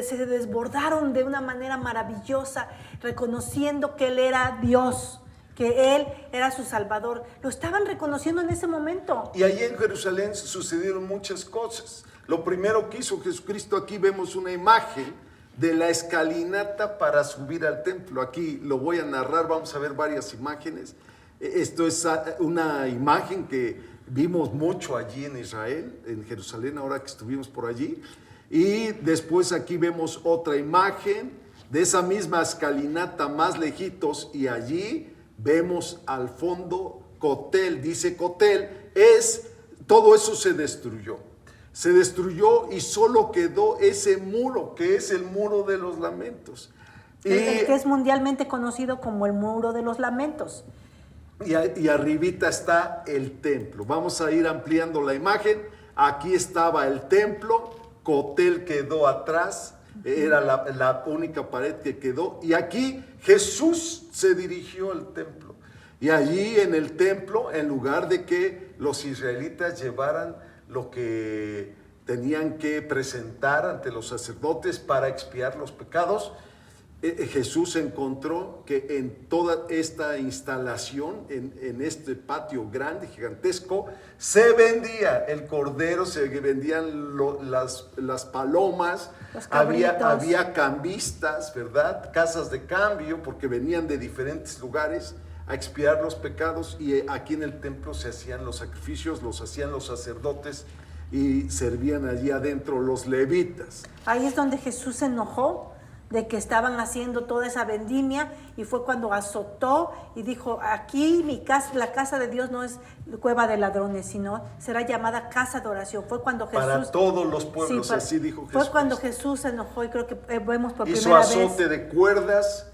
se desbordaron de una manera maravillosa, reconociendo que Él era Dios, que Él era su Salvador. Lo estaban reconociendo en ese momento. Y allí en Jerusalén sucedieron muchas cosas. Lo primero que hizo Jesucristo, aquí vemos una imagen de la escalinata para subir al templo. Aquí lo voy a narrar, vamos a ver varias imágenes. Esto es una imagen que vimos mucho allí en Israel, en Jerusalén, ahora que estuvimos por allí. Y después aquí vemos otra imagen de esa misma escalinata más lejitos, y allí vemos al fondo Cotel. Dice Cotel, todo eso se destruyó. Se destruyó y solo quedó ese muro, que es el muro de los lamentos. El que es mundialmente conocido como el muro de los lamentos. Y arribita está el templo. Vamos a ir ampliando la imagen. Aquí estaba el templo, Cotel quedó atrás, era la única pared que quedó. Y aquí Jesús se dirigió al templo. Y allí en el templo, en lugar de que los israelitas llevaran lo que tenían que presentar ante los sacerdotes para expiar los pecados, Jesús encontró que en toda esta instalación, en este patio grande, gigantesco, se vendía el cordero, se vendían las palomas, había cambistas, ¿verdad? Casas de cambio, porque venían de diferentes lugares a expiar los pecados, y aquí en el templo se hacían los sacrificios, los hacían los sacerdotes y servían allí adentro los levitas. Ahí es donde Jesús se enojó de que estaban haciendo toda esa vendimia, y fue cuando azotó y dijo: aquí la casa de Dios no es cueva de ladrones, sino será llamada casa de oración. Fue cuando Jesús, para todos los pueblos, así dijo Jesús. Fue cuando Jesús se enojó, y creo que vemos por hizo primera vez azote de cuerdas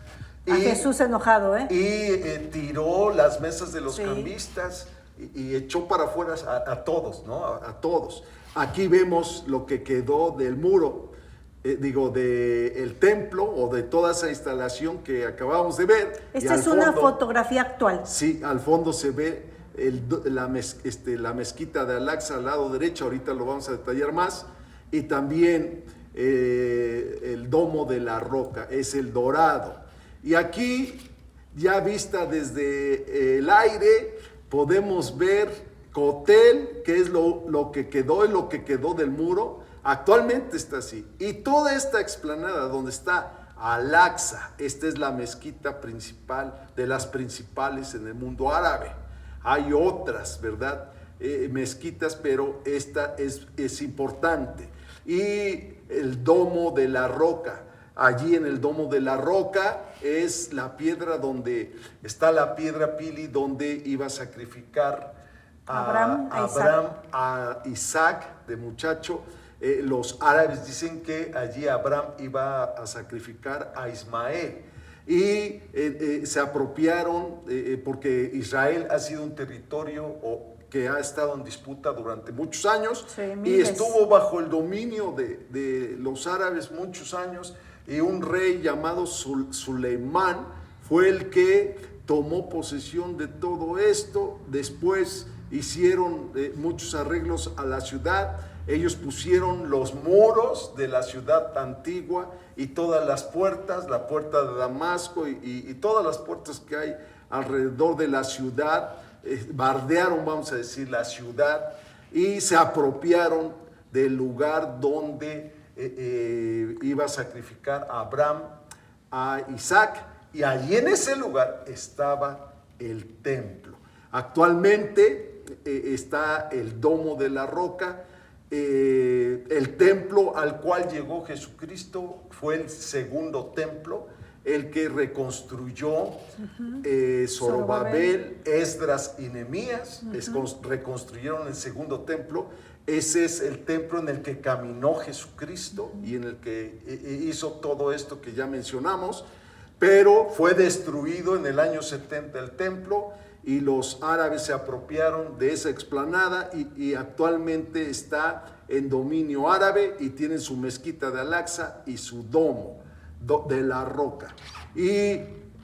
a Jesús enojado, y tiró las mesas de los cambistas y echó para afuera a todos, ¿no? A todos. Aquí vemos lo que quedó del muro, del templo, o de toda esa instalación que acabamos de ver. Esta es una fotografía actual. Sí, al fondo se ve la mezquita de Al-Aqsa al lado derecho, ahorita lo vamos a detallar más, y también el domo de la roca, es el dorado. Y aquí, ya vista desde el aire, podemos ver Cotel, que es lo que quedó y lo que quedó del muro. Actualmente está así. Y toda esta explanada donde está Al-Aqsa, esta es la mezquita principal, de las principales en el mundo árabe. Hay otras, ¿verdad? Mezquitas, pero esta es importante. Y el domo de la roca. Allí en el domo de la roca es la piedra donde está la piedra Pili, donde iba a sacrificar a Isaac de muchacho. Los árabes dicen que allí Abraham iba a sacrificar a Ismael. Y se apropiaron, porque Israel ha sido un territorio que ha estado en disputa durante muchos años, y estuvo bajo el dominio de los árabes muchos años. Y un rey llamado Suleimán fue el que tomó posesión de todo esto. Después hicieron muchos arreglos a la ciudad. Ellos pusieron los muros de la ciudad antigua y todas las puertas, la puerta de Damasco y todas las puertas que hay alrededor de la ciudad. Bardearon, vamos a decir, la ciudad, y se apropiaron del lugar donde iba a sacrificar a Abraham, a Isaac, y allí en ese lugar estaba el templo. Actualmente está el domo de la roca. El templo al cual llegó Jesucristo fue el segundo templo, el que reconstruyó Zorobabel, Esdras y Nehemías. Reconstruyeron el segundo templo. Ese es el templo en el que caminó Jesucristo y en el que hizo todo esto que ya mencionamos, pero fue destruido en el año 70 el templo, y los árabes se apropiaron de esa explanada y actualmente está en dominio árabe y tienen su mezquita de Al-Aqsa y su domo de la roca. Y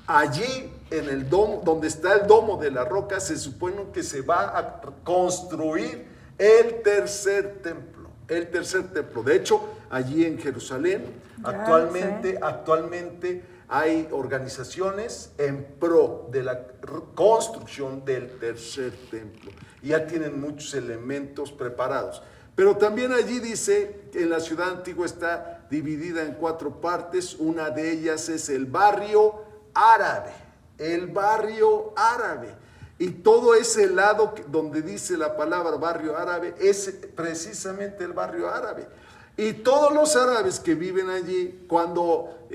allí en el domo, donde está el domo de la roca, se supone que se va a construir el tercer templo. El tercer templo. De hecho, allí en Jerusalén, actualmente hay organizaciones en pro de la construcción del tercer templo. Ya tienen muchos elementos preparados. Pero también allí dice que en la ciudad antigua está dividida en 4 partes. Una de ellas es el barrio árabe. El barrio árabe. Y todo ese lado donde dice la palabra barrio árabe es precisamente el barrio árabe. Y todos los árabes que viven allí, cuando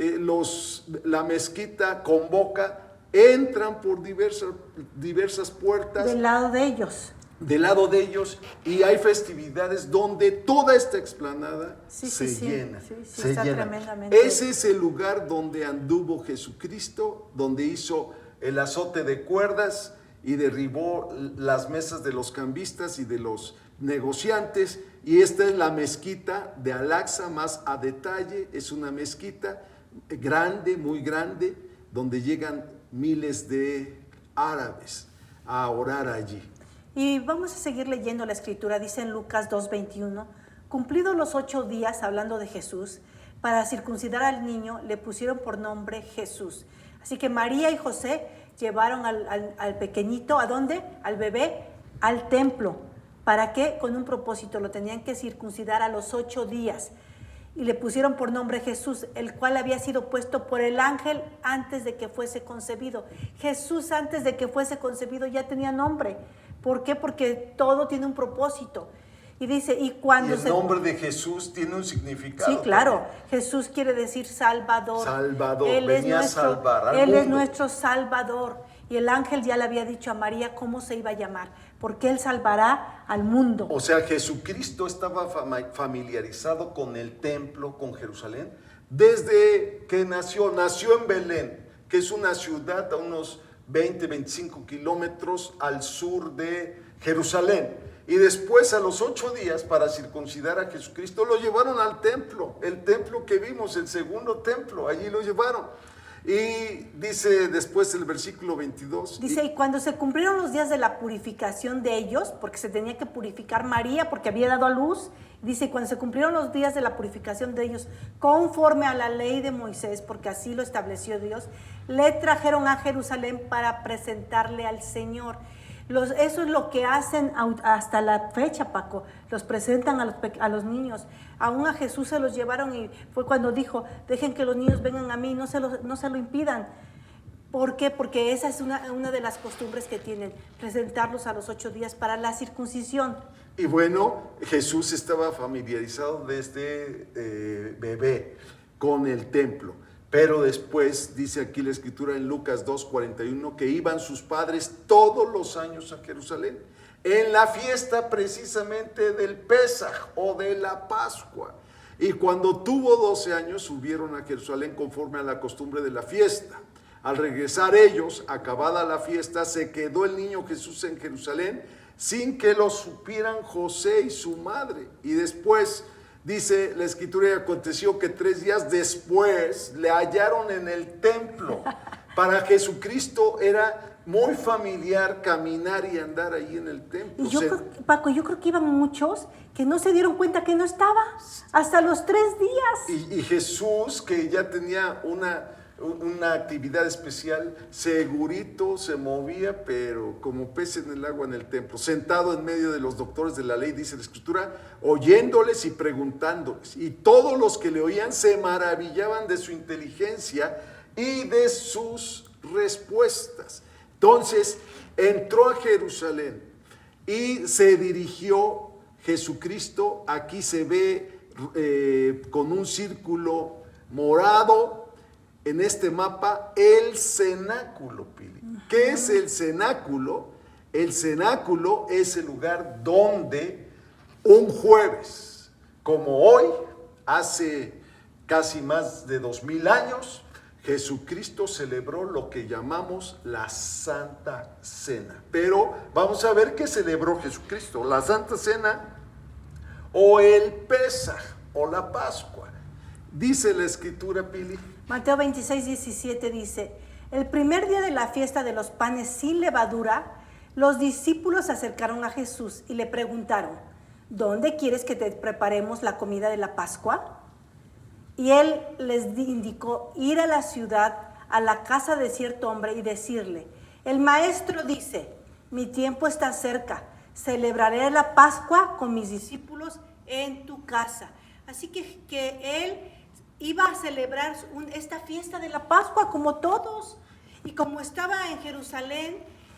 la mezquita convoca, entran por diversas puertas. Del lado de ellos. Del lado de ellos, y hay festividades donde toda esta explanada se llena. Sí, está tremendamente. Ese es el lugar donde anduvo Jesucristo, donde hizo el azote de cuerdas y derribó las mesas de los cambistas y de los negociantes. Y esta es la mezquita de Al-Aqsa más a detalle. Es una mezquita grande, muy grande, donde llegan miles de árabes a orar allí. Y vamos a seguir leyendo la escritura. Dice en Lucas 2:21, cumplidos los 8 días, hablando de Jesús, para circuncidar al niño, le pusieron por nombre Jesús. Así que María y José llevaron al pequeñito, ¿a dónde? Al bebé, al templo. ¿Para qué? Con un propósito, lo tenían que circuncidar a los 8 días. Y le pusieron por nombre Jesús, el cual había sido puesto por el ángel antes de que fuese concebido. Jesús, antes de que fuese concebido, ya tenía nombre. ¿Por qué? Porque todo tiene un propósito. Y dice, y cuando el nombre de Jesús tiene un significado. Sí, claro. Jesús quiere decir Salvador. Salvador, Él venía es nuestro, a salvar al Él mundo. es nuestro Salvador. Y el ángel ya le había dicho a María cómo se iba a llamar, porque Él salvará al mundo. O sea, Jesucristo estaba familiarizado con el templo, con Jerusalén, desde que nació en Belén, que es una ciudad a unos 20-25 kilómetros al sur de Jerusalén. Y después, a los 8 días, para circuncidar a Jesucristo, lo llevaron al templo, el templo que vimos, el segundo templo, allí lo llevaron. Y dice después el versículo 22. Dice, y cuando se cumplieron los días de la purificación de ellos, porque se tenía que purificar María, porque había dado a luz, dice, cuando se cumplieron los días de la purificación de ellos, conforme a la ley de Moisés, porque así lo estableció Dios, le trajeron a Jerusalén para presentarle al Señor. Eso es lo que hacen hasta la fecha, Paco. Los presentan a los niños. Aún a Jesús se los llevaron y fue cuando dijo, dejen que los niños vengan a mí, no se lo impidan. ¿Por qué? Porque esa es una de las costumbres que tienen, presentarlos a los 8 días para la circuncisión. Y bueno, Jesús estaba familiarizado desde bebé con el templo. Pero después, dice aquí la escritura en Lucas 2:41, que iban sus padres todos los años a Jerusalén, en la fiesta precisamente del Pesaj o de la Pascua. Y cuando tuvo 12 años, subieron a Jerusalén conforme a la costumbre de la fiesta. Al regresar ellos, acabada la fiesta, se quedó el niño Jesús en Jerusalén, sin que lo supieran José y su madre. Y después, dice la escritura, y aconteció que 3 días después le hallaron en el templo. Para Jesucristo era muy familiar caminar y andar ahí en el templo. Y Paco, yo creo que iban muchos que no se dieron cuenta que no estaba hasta los 3 días. Y Jesús, que ya tenía una actividad especial, segurito se movía, pero como pez en el agua en el templo, sentado en medio de los doctores de la ley, dice la escritura, oyéndoles y preguntándoles. Y todos los que le oían se maravillaban de su inteligencia y de sus respuestas. Entonces entró a Jerusalén y se dirigió Jesucristo. Aquí se ve con un círculo morado en este mapa el cenáculo, Pili. ¿Qué es el cenáculo? El cenáculo es el lugar donde un jueves, como hoy, hace casi más de 2000 años, Jesucristo celebró lo que llamamos la Santa Cena. Pero vamos a ver qué celebró Jesucristo, la Santa Cena o el Pesaj o la Pascua. Dice la Escritura, Pili. Mateo 26, 17 dice: el primer día de la fiesta de los panes sin levadura, los discípulos se acercaron a Jesús y le preguntaron: ¿dónde quieres que te preparemos la comida de la Pascua? Y él les indicó ir a la ciudad, a la casa de cierto hombre, y decirle: el maestro dice, mi tiempo está cerca, celebraré la Pascua con mis discípulos en tu casa. Así que él iba a celebrar esta fiesta de la Pascua como todos. Y como estaba en Jerusalén,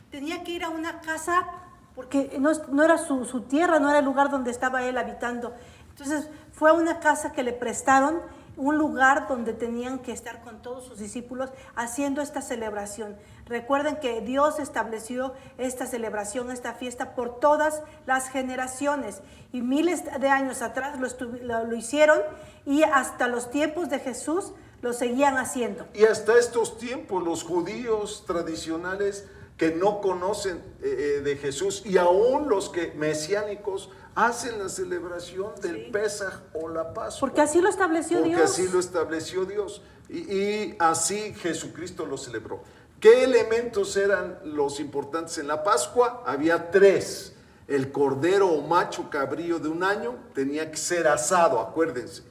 tenía que ir a una casa porque no era su tierra, no era el lugar donde estaba él habitando. Entonces fue a una casa que le prestaron, un lugar donde tenían que estar con todos sus discípulos haciendo esta celebración. Recuerden que Dios estableció esta celebración, esta fiesta por todas las generaciones, y miles de años atrás lo hicieron, y hasta los tiempos de Jesús lo seguían haciendo. Y hasta estos tiempos los judíos tradicionales que no conocen de Jesús, y aún los que mesiánicos, hacen la celebración del Pesaj o la Pascua. Porque así lo estableció Dios. Porque así lo estableció Dios. Y así Jesucristo lo celebró. ¿Qué elementos eran los importantes en la Pascua? Había 3. El cordero o macho cabrío de un año tenía que ser asado, acuérdense.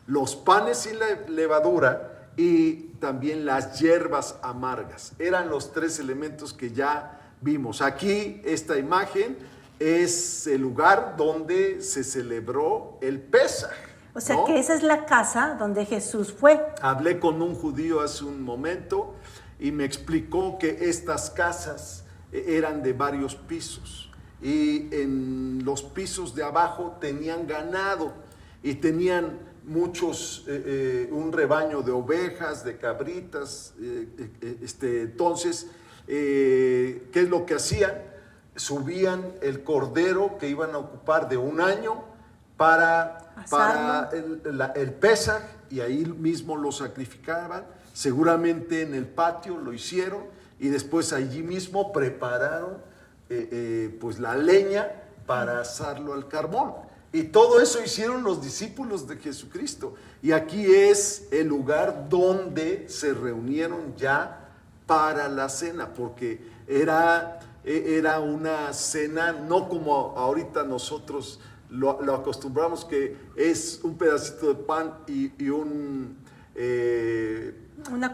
Los panes sin levadura y también las hierbas amargas. Eran los 3 elementos que ya vimos. Aquí esta imagen es el lugar donde se celebró el Pesaj. O sea, ¿no? que esa es la casa donde Jesús fue. Hablé con un judío hace un momento y me explicó que estas casas eran de varios pisos, y en los pisos de abajo tenían ganado y tenían muchos, un rebaño de ovejas, de cabritas. Entonces, ¿qué es lo que hacían? Subían el cordero que iban a ocupar de un año para el Pesaj, y ahí mismo lo sacrificaban. Seguramente en el patio lo hicieron, y después allí mismo prepararon pues la leña para asarlo al carbón. Y todo eso hicieron los discípulos de Jesucristo. Y aquí es el lugar donde se reunieron ya para la cena, porque era una cena, no como ahorita nosotros lo acostumbramos, que es un pedacito de pan y una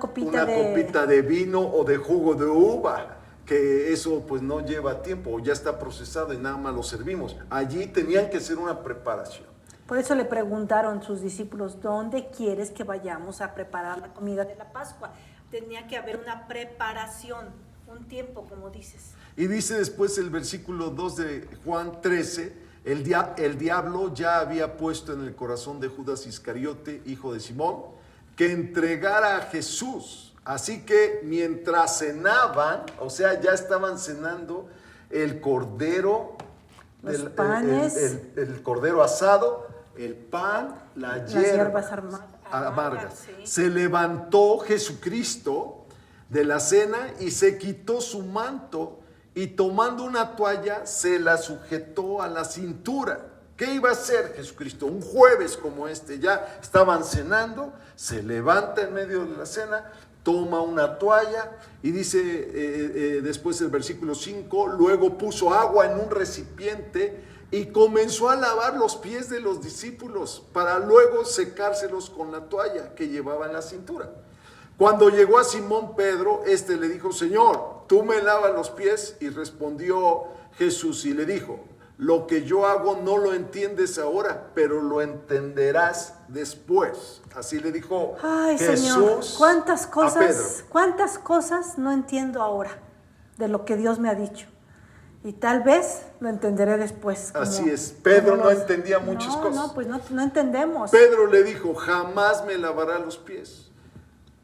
copita de vino o de jugo de uva, que eso pues no lleva tiempo, ya está procesado y nada más lo servimos. Allí tenían que hacer una preparación. Por eso le preguntaron sus discípulos: ¿dónde quieres que vayamos a preparar la comida de la Pascua? Tenía que haber una preparación, un tiempo, como dices. Y dice después el versículo 2 de Juan 13, el diablo ya había puesto en el corazón de Judas Iscariote, hijo de Simón, que entregara a Jesús. Así que mientras cenaban, o sea, ya estaban cenando el cordero, los panes, el cordero asado, el pan, las hierbas amargas. Sí. Se levantó Jesucristo de la cena y se quitó su manto, y tomando una toalla se la sujetó a la cintura. ¿Qué iba a hacer Jesucristo? Un jueves como este, ya estaban cenando, se levanta en medio de la cena, toma una toalla y dice después el versículo 5, luego puso agua en un recipiente y comenzó a lavar los pies de los discípulos para luego secárselos con la toalla que llevaba en la cintura. Cuando llegó a Simón Pedro, este le dijo: Señor, ¿tú me lavas los pies? Y respondió Jesús y le dijo: lo que yo hago no lo entiendes ahora, pero lo entenderás después. Así le dijo Jesús. Señor, ¿cuántas a Pedro. cuántas cosas no entiendo ahora de lo que Dios me ha dicho? Y tal vez lo entenderé después. Así es. Pedro no entendía muchas cosas. No, pues no entendemos. Pedro le dijo: jamás me lavará los pies.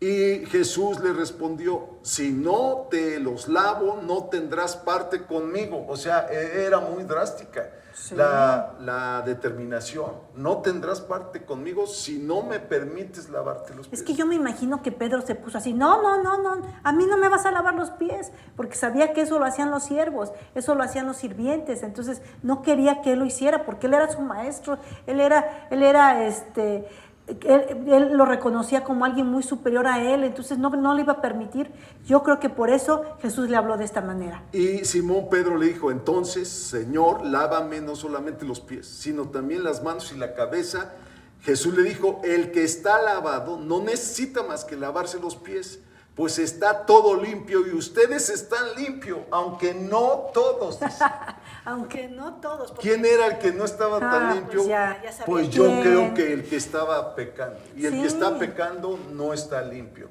Y Jesús le respondió, si no te los lavo, no tendrás parte conmigo. O sea, era muy drástica Sí. la determinación. No tendrás parte conmigo si no me permites lavarte los pies. Es que yo me imagino que Pedro se puso así, no, a mí no me vas a lavar los pies, porque sabía que eso lo hacían los siervos, eso lo hacían los sirvientes, entonces no quería que él lo hiciera, porque él era su maestro, él lo reconocía como alguien muy superior a él, entonces no le iba a permitir. Yo creo que por eso Jesús le habló de esta manera. Y Simón Pedro le dijo, entonces, Señor, lávame no solamente los pies, sino también las manos y la cabeza. Jesús le dijo, el que está lavado no necesita más que lavarse los pies, pues está todo limpio y ustedes están limpios, aunque no todos. Dice. Aunque no todos. porque- ¿Quién era el que no estaba tan limpio? Pues ya sabía Pues yo quién. creo que el que estaba pecando. Y el Sí. que está pecando no está limpio.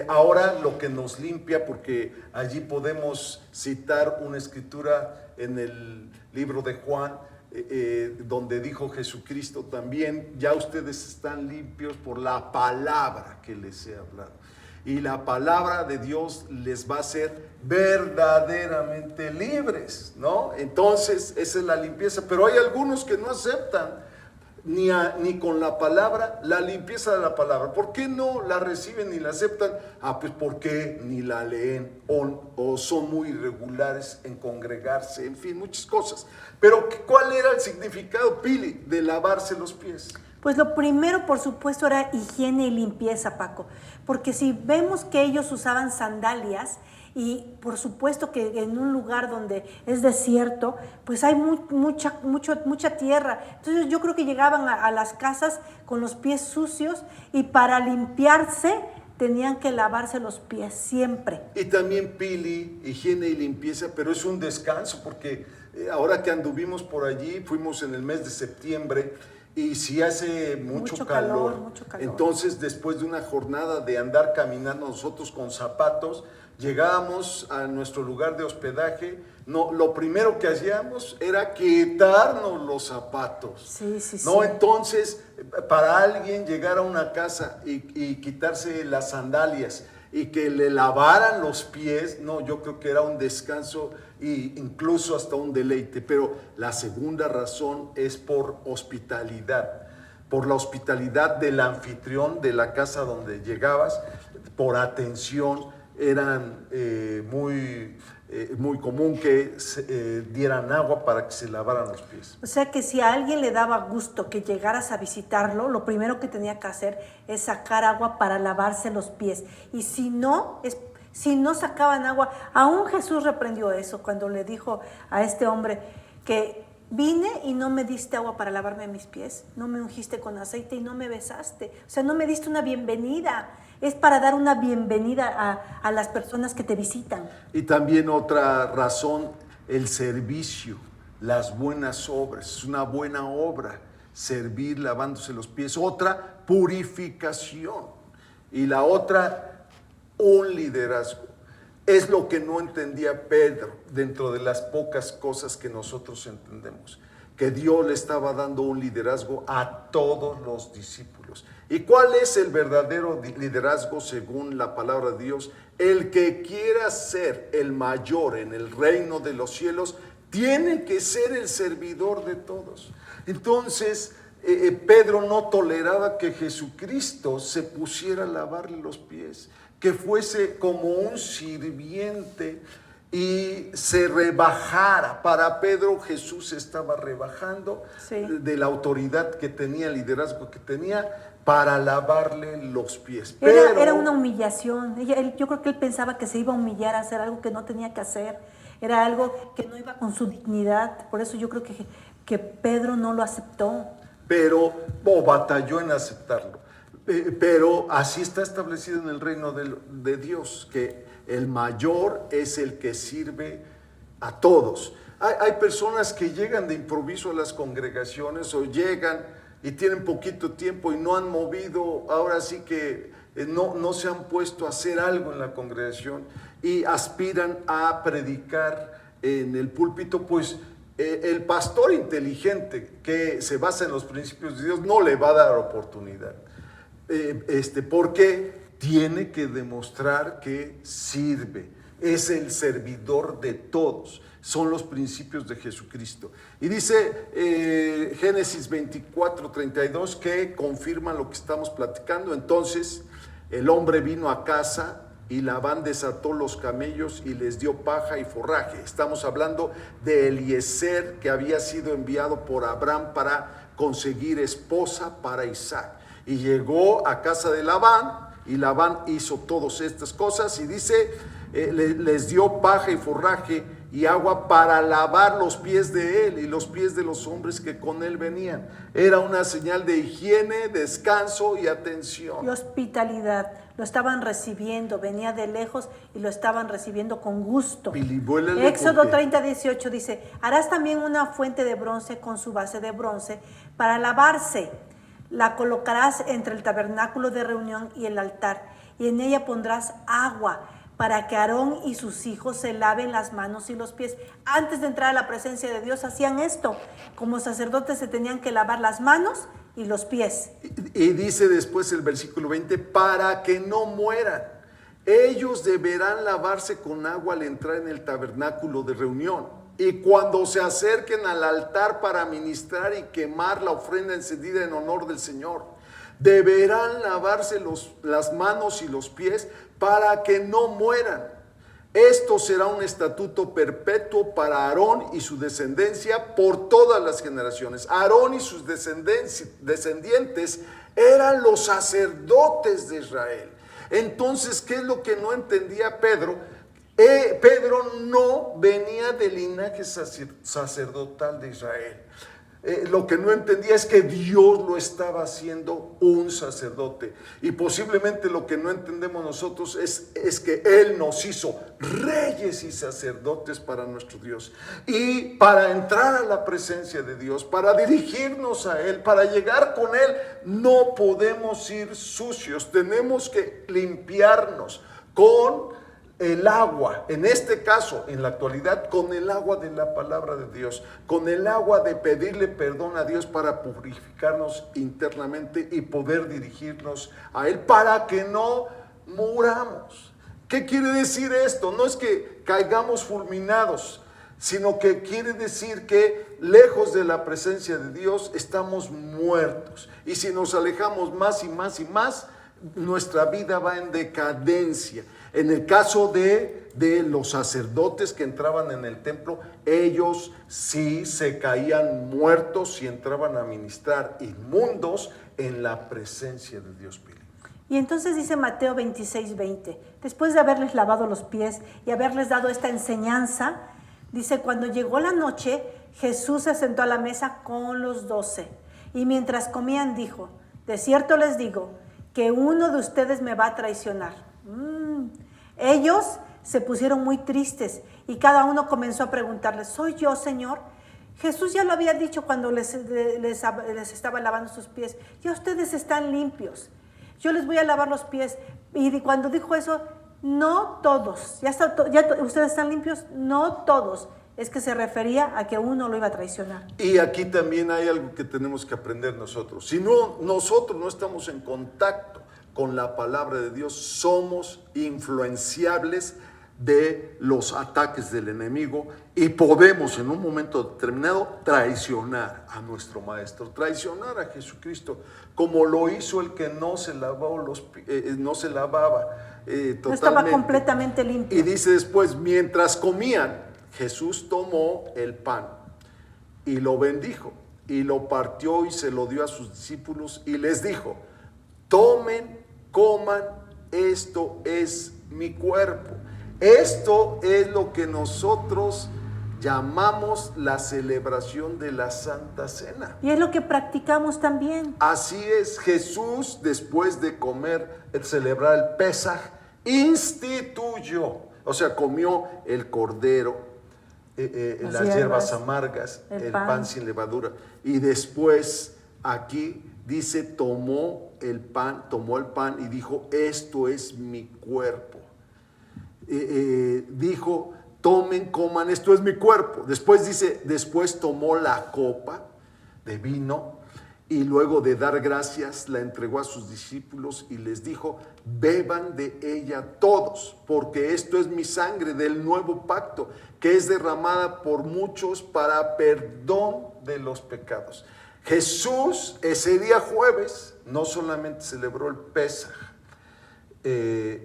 Ahora lo que nos limpia, porque allí podemos citar una escritura en el libro de Juan, donde dijo Jesucristo también, ya ustedes están limpios por la palabra que les he hablado. Y la palabra de Dios les va a hacer verdaderamente libres, ¿no? Entonces, esa es la limpieza. Pero hay algunos que no aceptan ni con la palabra, la limpieza de la palabra. ¿Por qué no la reciben ni la aceptan? Pues porque ni la leen o son muy irregulares en congregarse, en fin, muchas cosas. Pero ¿cuál era el significado, Pili, de lavarse los pies? Pues lo primero, por supuesto, era higiene y limpieza, Paco. Porque si vemos que ellos usaban sandalias, y por supuesto que en un lugar donde es desierto, pues hay mucha tierra. Entonces yo creo que llegaban a las casas con los pies sucios y para limpiarse tenían que lavarse los pies siempre. Y también, Pili, higiene y limpieza, pero es un descanso, porque ahora que anduvimos por allí, fuimos en el mes de septiembre, y si hace mucho calor, entonces después de una jornada de andar caminando nosotros con zapatos, llegábamos a nuestro lugar de hospedaje, lo primero que hacíamos era quitarnos los zapatos. Sí. No, entonces, para alguien llegar a una casa y quitarse las sandalias y que le lavaran los pies, no, yo creo que era un descanso e incluso hasta un deleite. Pero la segunda razón es por hospitalidad, por la hospitalidad del anfitrión de la casa donde llegabas, por atención. Eran muy común que dieran agua para que se lavaran los pies. O sea que si a alguien le daba gusto que llegaras a visitarlo, lo primero que tenía que hacer es sacar agua para lavarse los pies. Y si no sacaban agua, aún Jesús reprendió eso cuando le dijo a este hombre que vine y no me diste agua para lavarme mis pies, no me ungiste con aceite y no me besaste. O sea, no me diste una bienvenida. Es para dar una bienvenida a las personas que te visitan. Y también otra razón, el servicio, las buenas obras. Es una buena obra servir lavándose los pies. Otra, purificación. Y la otra, un liderazgo. Es lo que no entendía Pedro dentro de las pocas cosas que nosotros entendemos. Que Dios le estaba dando un liderazgo a todos los discípulos. ¿Y cuál es el verdadero liderazgo según la palabra de Dios? El que quiera ser el mayor en el reino de los cielos tiene que ser el servidor de todos. Entonces, Pedro no toleraba que Jesucristo se pusiera a lavarle los pies, que fuese como un sirviente y se rebajara. Para Pedro, Jesús estaba rebajando de la autoridad que tenía, el liderazgo que tenía, para lavarle los pies. Era una humillación. Yo creo que él pensaba que se iba a humillar a hacer algo que no tenía que hacer. Era algo que no iba con su dignidad. Por eso yo creo que Pedro no lo aceptó. Pero batalló en aceptarlo. Pero así está establecido en el reino de Dios, que el mayor es el que sirve a todos. Hay personas que llegan de improviso a las congregaciones o llegan y tienen poquito tiempo y no han movido, ahora sí que no se han puesto a hacer algo en la congregación y aspiran a predicar en el púlpito. Pues el pastor inteligente que se basa en los principios de Dios no le va a dar oportunidad. ¿Por qué? tiene que demostrar que sirve, es el servidor de todos. Son los principios de Jesucristo. Y dice Génesis 24:32 que confirma lo que estamos platicando. Entonces el hombre vino a casa y Labán desató los camellos y les dio paja y forraje. Estamos hablando de Eliezer, que había sido enviado por Abraham para conseguir esposa para Isaac. Y llegó a casa de Labán, y Labán hizo todas estas cosas, y dice, les dio paja y forraje y agua para lavar los pies de él y los pies de los hombres que con él venían. Era una señal de higiene, descanso y atención. Y hospitalidad. Lo estaban recibiendo, venía de lejos y lo estaban recibiendo con gusto. Éxodo 30:18 dice, harás también una fuente de bronce con su base de bronce para lavarse. La colocarás entre el tabernáculo de reunión y el altar, y en ella pondrás agua para que Aarón y sus hijos se laven las manos y los pies. Antes de entrar a la presencia de Dios hacían esto. Como sacerdotes se tenían que lavar las manos y los pies. Y dice después el versículo 20, para que no mueran. Ellos deberán lavarse con agua al entrar en el tabernáculo de reunión. Y cuando se acerquen al altar para ministrar y quemar la ofrenda encendida en honor del Señor, deberán lavarse las manos y los pies para que no mueran. Esto será un estatuto perpetuo para Aarón y su descendencia por todas las generaciones. Aarón y sus descendientes eran los sacerdotes de Israel. Entonces, ¿qué es lo que no entendía Pedro? Pedro no venía del linaje sacerdotal de Israel. Lo que no entendía es que Dios lo estaba haciendo un sacerdote. Y posiblemente lo que no entendemos nosotros es que Él nos hizo reyes y sacerdotes para nuestro Dios. Y para entrar a la presencia de Dios, para dirigirnos a Él, para llegar con Él, no podemos ir sucios. Tenemos que limpiarnos con el agua, en este caso, en la actualidad, con el agua de la palabra de Dios, con el agua de pedirle perdón a Dios para purificarnos internamente y poder dirigirnos a Él para que no muramos. ¿Qué quiere decir esto? No es que caigamos fulminados, sino que quiere decir que lejos de la presencia de Dios estamos muertos. Y si nos alejamos más y más y más, nuestra vida va en decadencia. En el caso de los sacerdotes que entraban en el templo, ellos sí se caían muertos y entraban a ministrar inmundos en la presencia de Dios. Y entonces dice Mateo 26:20, después de haberles lavado los pies y haberles dado esta enseñanza, dice, cuando llegó la noche, Jesús se sentó a la mesa con los 12. Y mientras comían dijo, de cierto les digo, que uno de ustedes me va a traicionar. Ellos se pusieron muy tristes y cada uno comenzó a preguntarle, ¿soy yo, Señor? Jesús ya lo había dicho cuando les estaba lavando sus pies. Ya ustedes están limpios. Yo les voy a lavar los pies. Y cuando dijo eso, no todos. ¿Ya ustedes están limpios? No todos. Es que se refería a que uno lo iba a traicionar. Y aquí también hay algo que tenemos que aprender nosotros. Si no, nosotros no estamos en contacto con la palabra de Dios, somos influenciables de los ataques del enemigo y podemos en un momento determinado traicionar a nuestro maestro, traicionar a Jesucristo, como lo hizo el que no se lavaba totalmente. No estaba completamente limpio. Y dice después, mientras comían, Jesús tomó el pan y lo bendijo y lo partió y se lo dio a sus discípulos y les dijo, tomen, coman, esto es mi cuerpo. Esto es lo que nosotros llamamos la celebración de la Santa Cena. Y es lo que practicamos también. Así es, Jesús, después de comer, celebrar el Pesaj, instituyó, o sea, comió el cordero, las hierbas amargas, el pan sin levadura. Y después, aquí dice, tomó el pan y dijo, esto es mi cuerpo. Dijo, tomen, coman, esto es mi cuerpo. Después dice, después tomó la copa de vino Y luego de dar gracias, la entregó a sus discípulos y les dijo: beban de ella todos, porque esto es mi sangre del nuevo pacto, que es derramada por muchos para perdón de los pecados. Jesús ese día jueves no solamente celebró el Pesaj,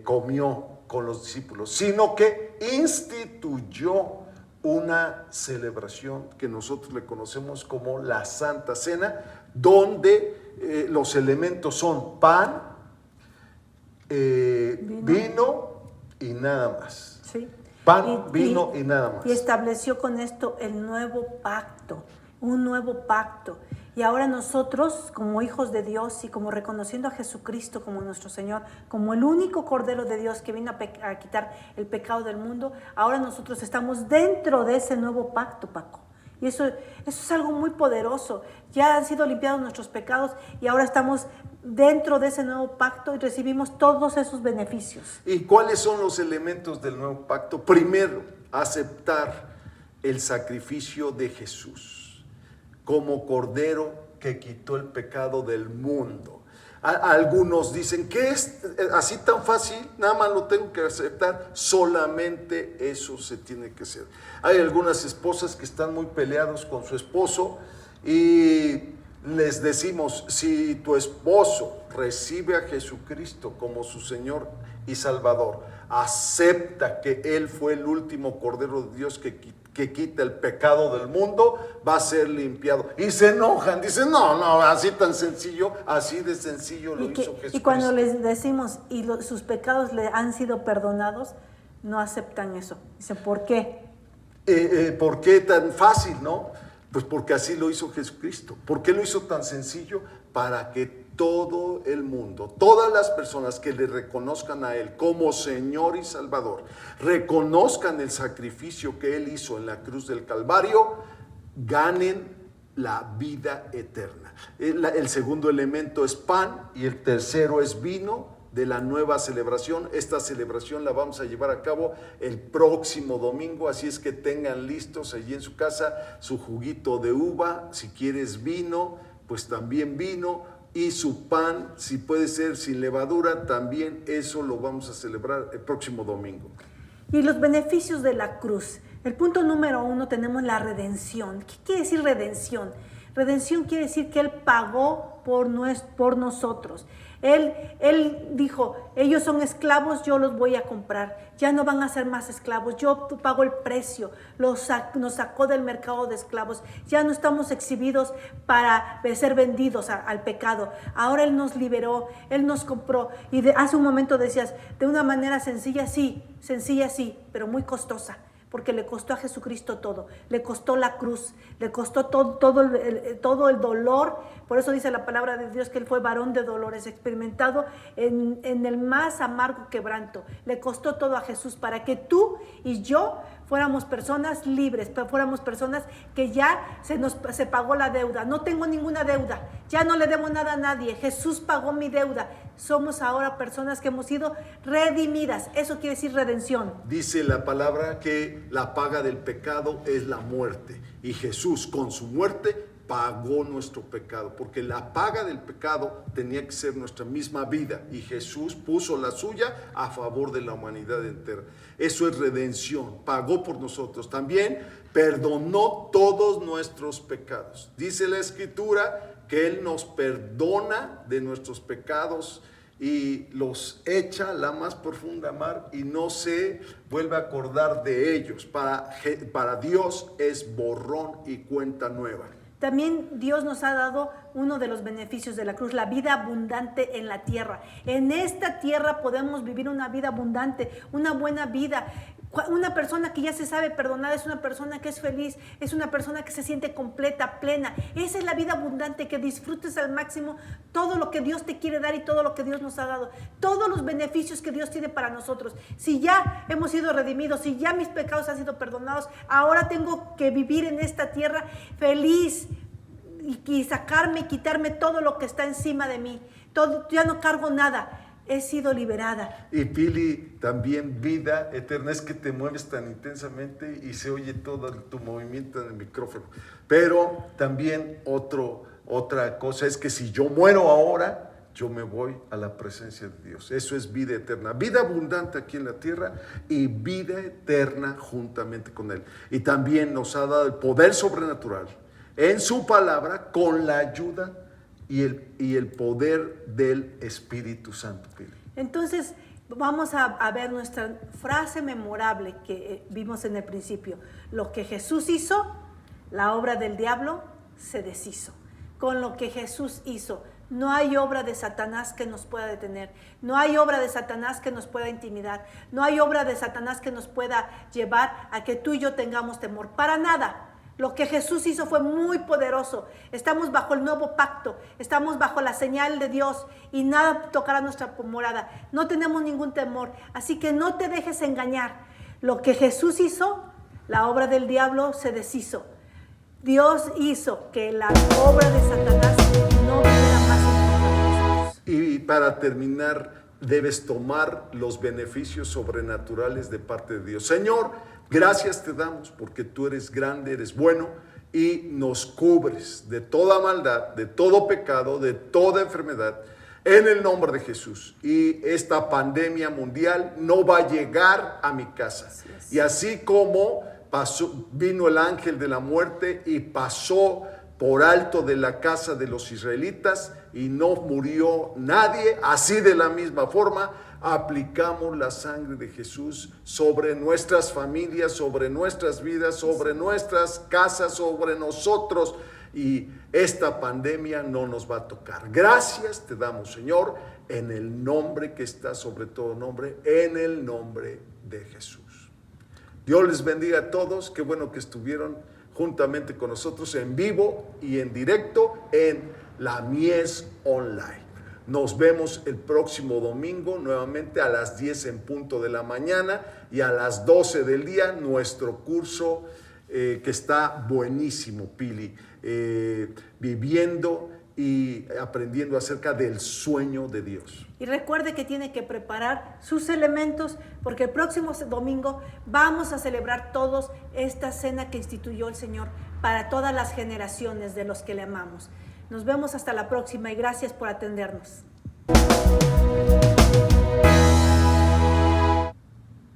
comió con los discípulos, sino que instituyó una celebración que nosotros le conocemos como la Santa Cena, donde los elementos son pan, vino y nada más. Sí. Pan, vino y nada más. Y estableció con esto el nuevo pacto, un nuevo pacto. Y ahora nosotros, como hijos de Dios y como reconociendo a Jesucristo como nuestro Señor, como el único Cordero de Dios que vino a quitar el pecado del mundo, ahora nosotros estamos dentro de ese nuevo pacto, Paco. Y eso es algo muy poderoso. Ya han sido limpiados nuestros pecados y ahora estamos dentro de ese nuevo pacto y recibimos todos esos beneficios. ¿Y cuáles son los elementos del nuevo pacto? Primero, aceptar el sacrificio de Jesús como Cordero que quitó el pecado del mundo. Algunos dicen que es así tan fácil, nada más lo tengo que aceptar. Solamente eso se tiene que hacer. Hay algunas esposas que están muy peleados con su esposo y les decimos: si tu esposo recibe a Jesucristo como su Señor y Salvador, acepta que Él fue el último Cordero de Dios que quita el pecado del mundo, va a ser limpiado. Y se enojan, dicen: no, así tan sencillo, así de sencillo lo hizo Jesucristo. Y cuando les decimos, sus pecados le han sido perdonados, no aceptan eso. Dicen: ¿por qué? ¿Por qué tan fácil, no? Pues porque así lo hizo Jesucristo. ¿Por qué lo hizo tan sencillo? Para que todo el mundo, todas las personas que le reconozcan a Él como Señor y Salvador, reconozcan el sacrificio que Él hizo en la cruz del Calvario, ganen la vida eterna. El segundo elemento es pan y el tercero es vino de la nueva celebración. Esta celebración la vamos a llevar a cabo el próximo domingo, así es que tengan listos allí en su casa su juguito de uva, si quieres vino, pues también vino, y su pan, si puede ser sin levadura, también eso lo vamos a celebrar el próximo domingo. Y los beneficios de la cruz. El punto número 1 tenemos la redención. ¿Qué quiere decir redención? Redención quiere decir que Él pagó por nosotros. Él dijo: ellos son esclavos, yo los voy a comprar. Ya no van a ser más esclavos, yo pago el precio. Nos sacó del mercado de esclavos. Ya no estamos exhibidos para ser vendidos al pecado. Ahora Él nos liberó, Él nos compró. Y hace un momento decías, de una manera sencilla sí, pero muy costosa. Porque le costó a Jesucristo todo, le costó la cruz, le costó todo el dolor. Por eso dice la palabra de Dios que Él fue varón de dolores, experimentado en el más amargo quebranto. Le costó todo a Jesús para que tú y yo fuéramos personas libres, fuéramos personas que ya se pagó la deuda. No tengo ninguna deuda, ya no le debo nada a nadie. Jesús pagó mi deuda. Somos ahora personas que hemos sido redimidas. Eso quiere decir redención. Dice la palabra que la paga del pecado es la muerte, y Jesús con su muerte pagó nuestro pecado, porque la paga del pecado tenía que ser nuestra misma vida, y Jesús puso la suya a favor de la humanidad entera. Eso es redención, pagó por nosotros. También perdonó todos nuestros pecados. Dice la Escritura que Él nos perdona de nuestros pecados y los echa a la más profunda mar y no se vuelve a acordar de ellos. Para Dios es borrón y cuenta nueva. También Dios nos ha dado uno de los beneficios de la cruz, la vida abundante en la tierra. En esta tierra podemos vivir una vida abundante, una buena vida. Una persona que ya se sabe perdonar es una persona que es feliz, es una persona que se siente completa, plena. Esa es la vida abundante, que disfrutes al máximo todo lo que Dios te quiere dar y todo lo que Dios nos ha dado, todos los beneficios que Dios tiene para nosotros. Si ya hemos sido redimidos, si ya mis pecados han sido perdonados, ahora tengo que vivir en esta tierra feliz y sacarme y quitarme todo lo que está encima de mí. Ya no cargo nada. He sido liberada. Y Pili, también vida eterna. Es que te mueves tan intensamente y se oye todo tu movimiento en el micrófono. Pero también otro Otra cosa es que si yo muero ahora, yo me voy a la presencia de Dios. Eso es vida eterna. Vida abundante aquí en la tierra y vida eterna juntamente con Él. Y también nos ha dado el poder sobrenatural en su palabra con la ayuda y el poder del Espíritu Santo. Entonces, vamos a ver nuestra frase memorable que vimos en el principio. Lo que Jesús hizo, la obra del diablo se deshizo. Con lo que Jesús hizo, no hay obra de Satanás que nos pueda detener. No hay obra de Satanás que nos pueda intimidar. No hay obra de Satanás que nos pueda llevar a que tú y yo tengamos temor. Para nada. Lo que Jesús hizo fue muy poderoso. Estamos bajo el nuevo pacto. Estamos bajo la señal de Dios y nada tocará nuestra morada. No tenemos ningún temor. Así que no te dejes engañar. Lo que Jesús hizo, la obra del diablo se deshizo. Dios hizo que la obra de Satanás no fuera más importante. Y para terminar, debes tomar los beneficios sobrenaturales de parte de Dios. Señor, gracias te damos porque tú eres grande, eres bueno y nos cubres de toda maldad, de todo pecado, de toda enfermedad, en el nombre de Jesús. Y esta pandemia mundial no va a llegar a mi casa. Y así como vino el ángel de la muerte y pasó por alto de la casa de los israelitas y no murió nadie, así de la misma forma aplicamos la sangre de Jesús sobre nuestras familias, sobre nuestras vidas, sobre nuestras casas, sobre nosotros, y esta pandemia no nos va a tocar. Gracias te damos, Señor, en el nombre que está sobre todo nombre, en el nombre de Jesús. Dios les bendiga a todos. Qué bueno que estuvieron juntamente con nosotros en vivo y en directo en la Mies Online. Nos vemos el próximo domingo nuevamente a las 10 en punto de la mañana y a las 12 del día nuestro curso que está buenísimo, Pili, viviendo y aprendiendo acerca del sueño de Dios. Y recuerde que tiene que preparar sus elementos porque el próximo domingo vamos a celebrar todos esta cena que instituyó el Señor para todas las generaciones de los que le amamos. Nos vemos hasta la próxima y gracias por atendernos.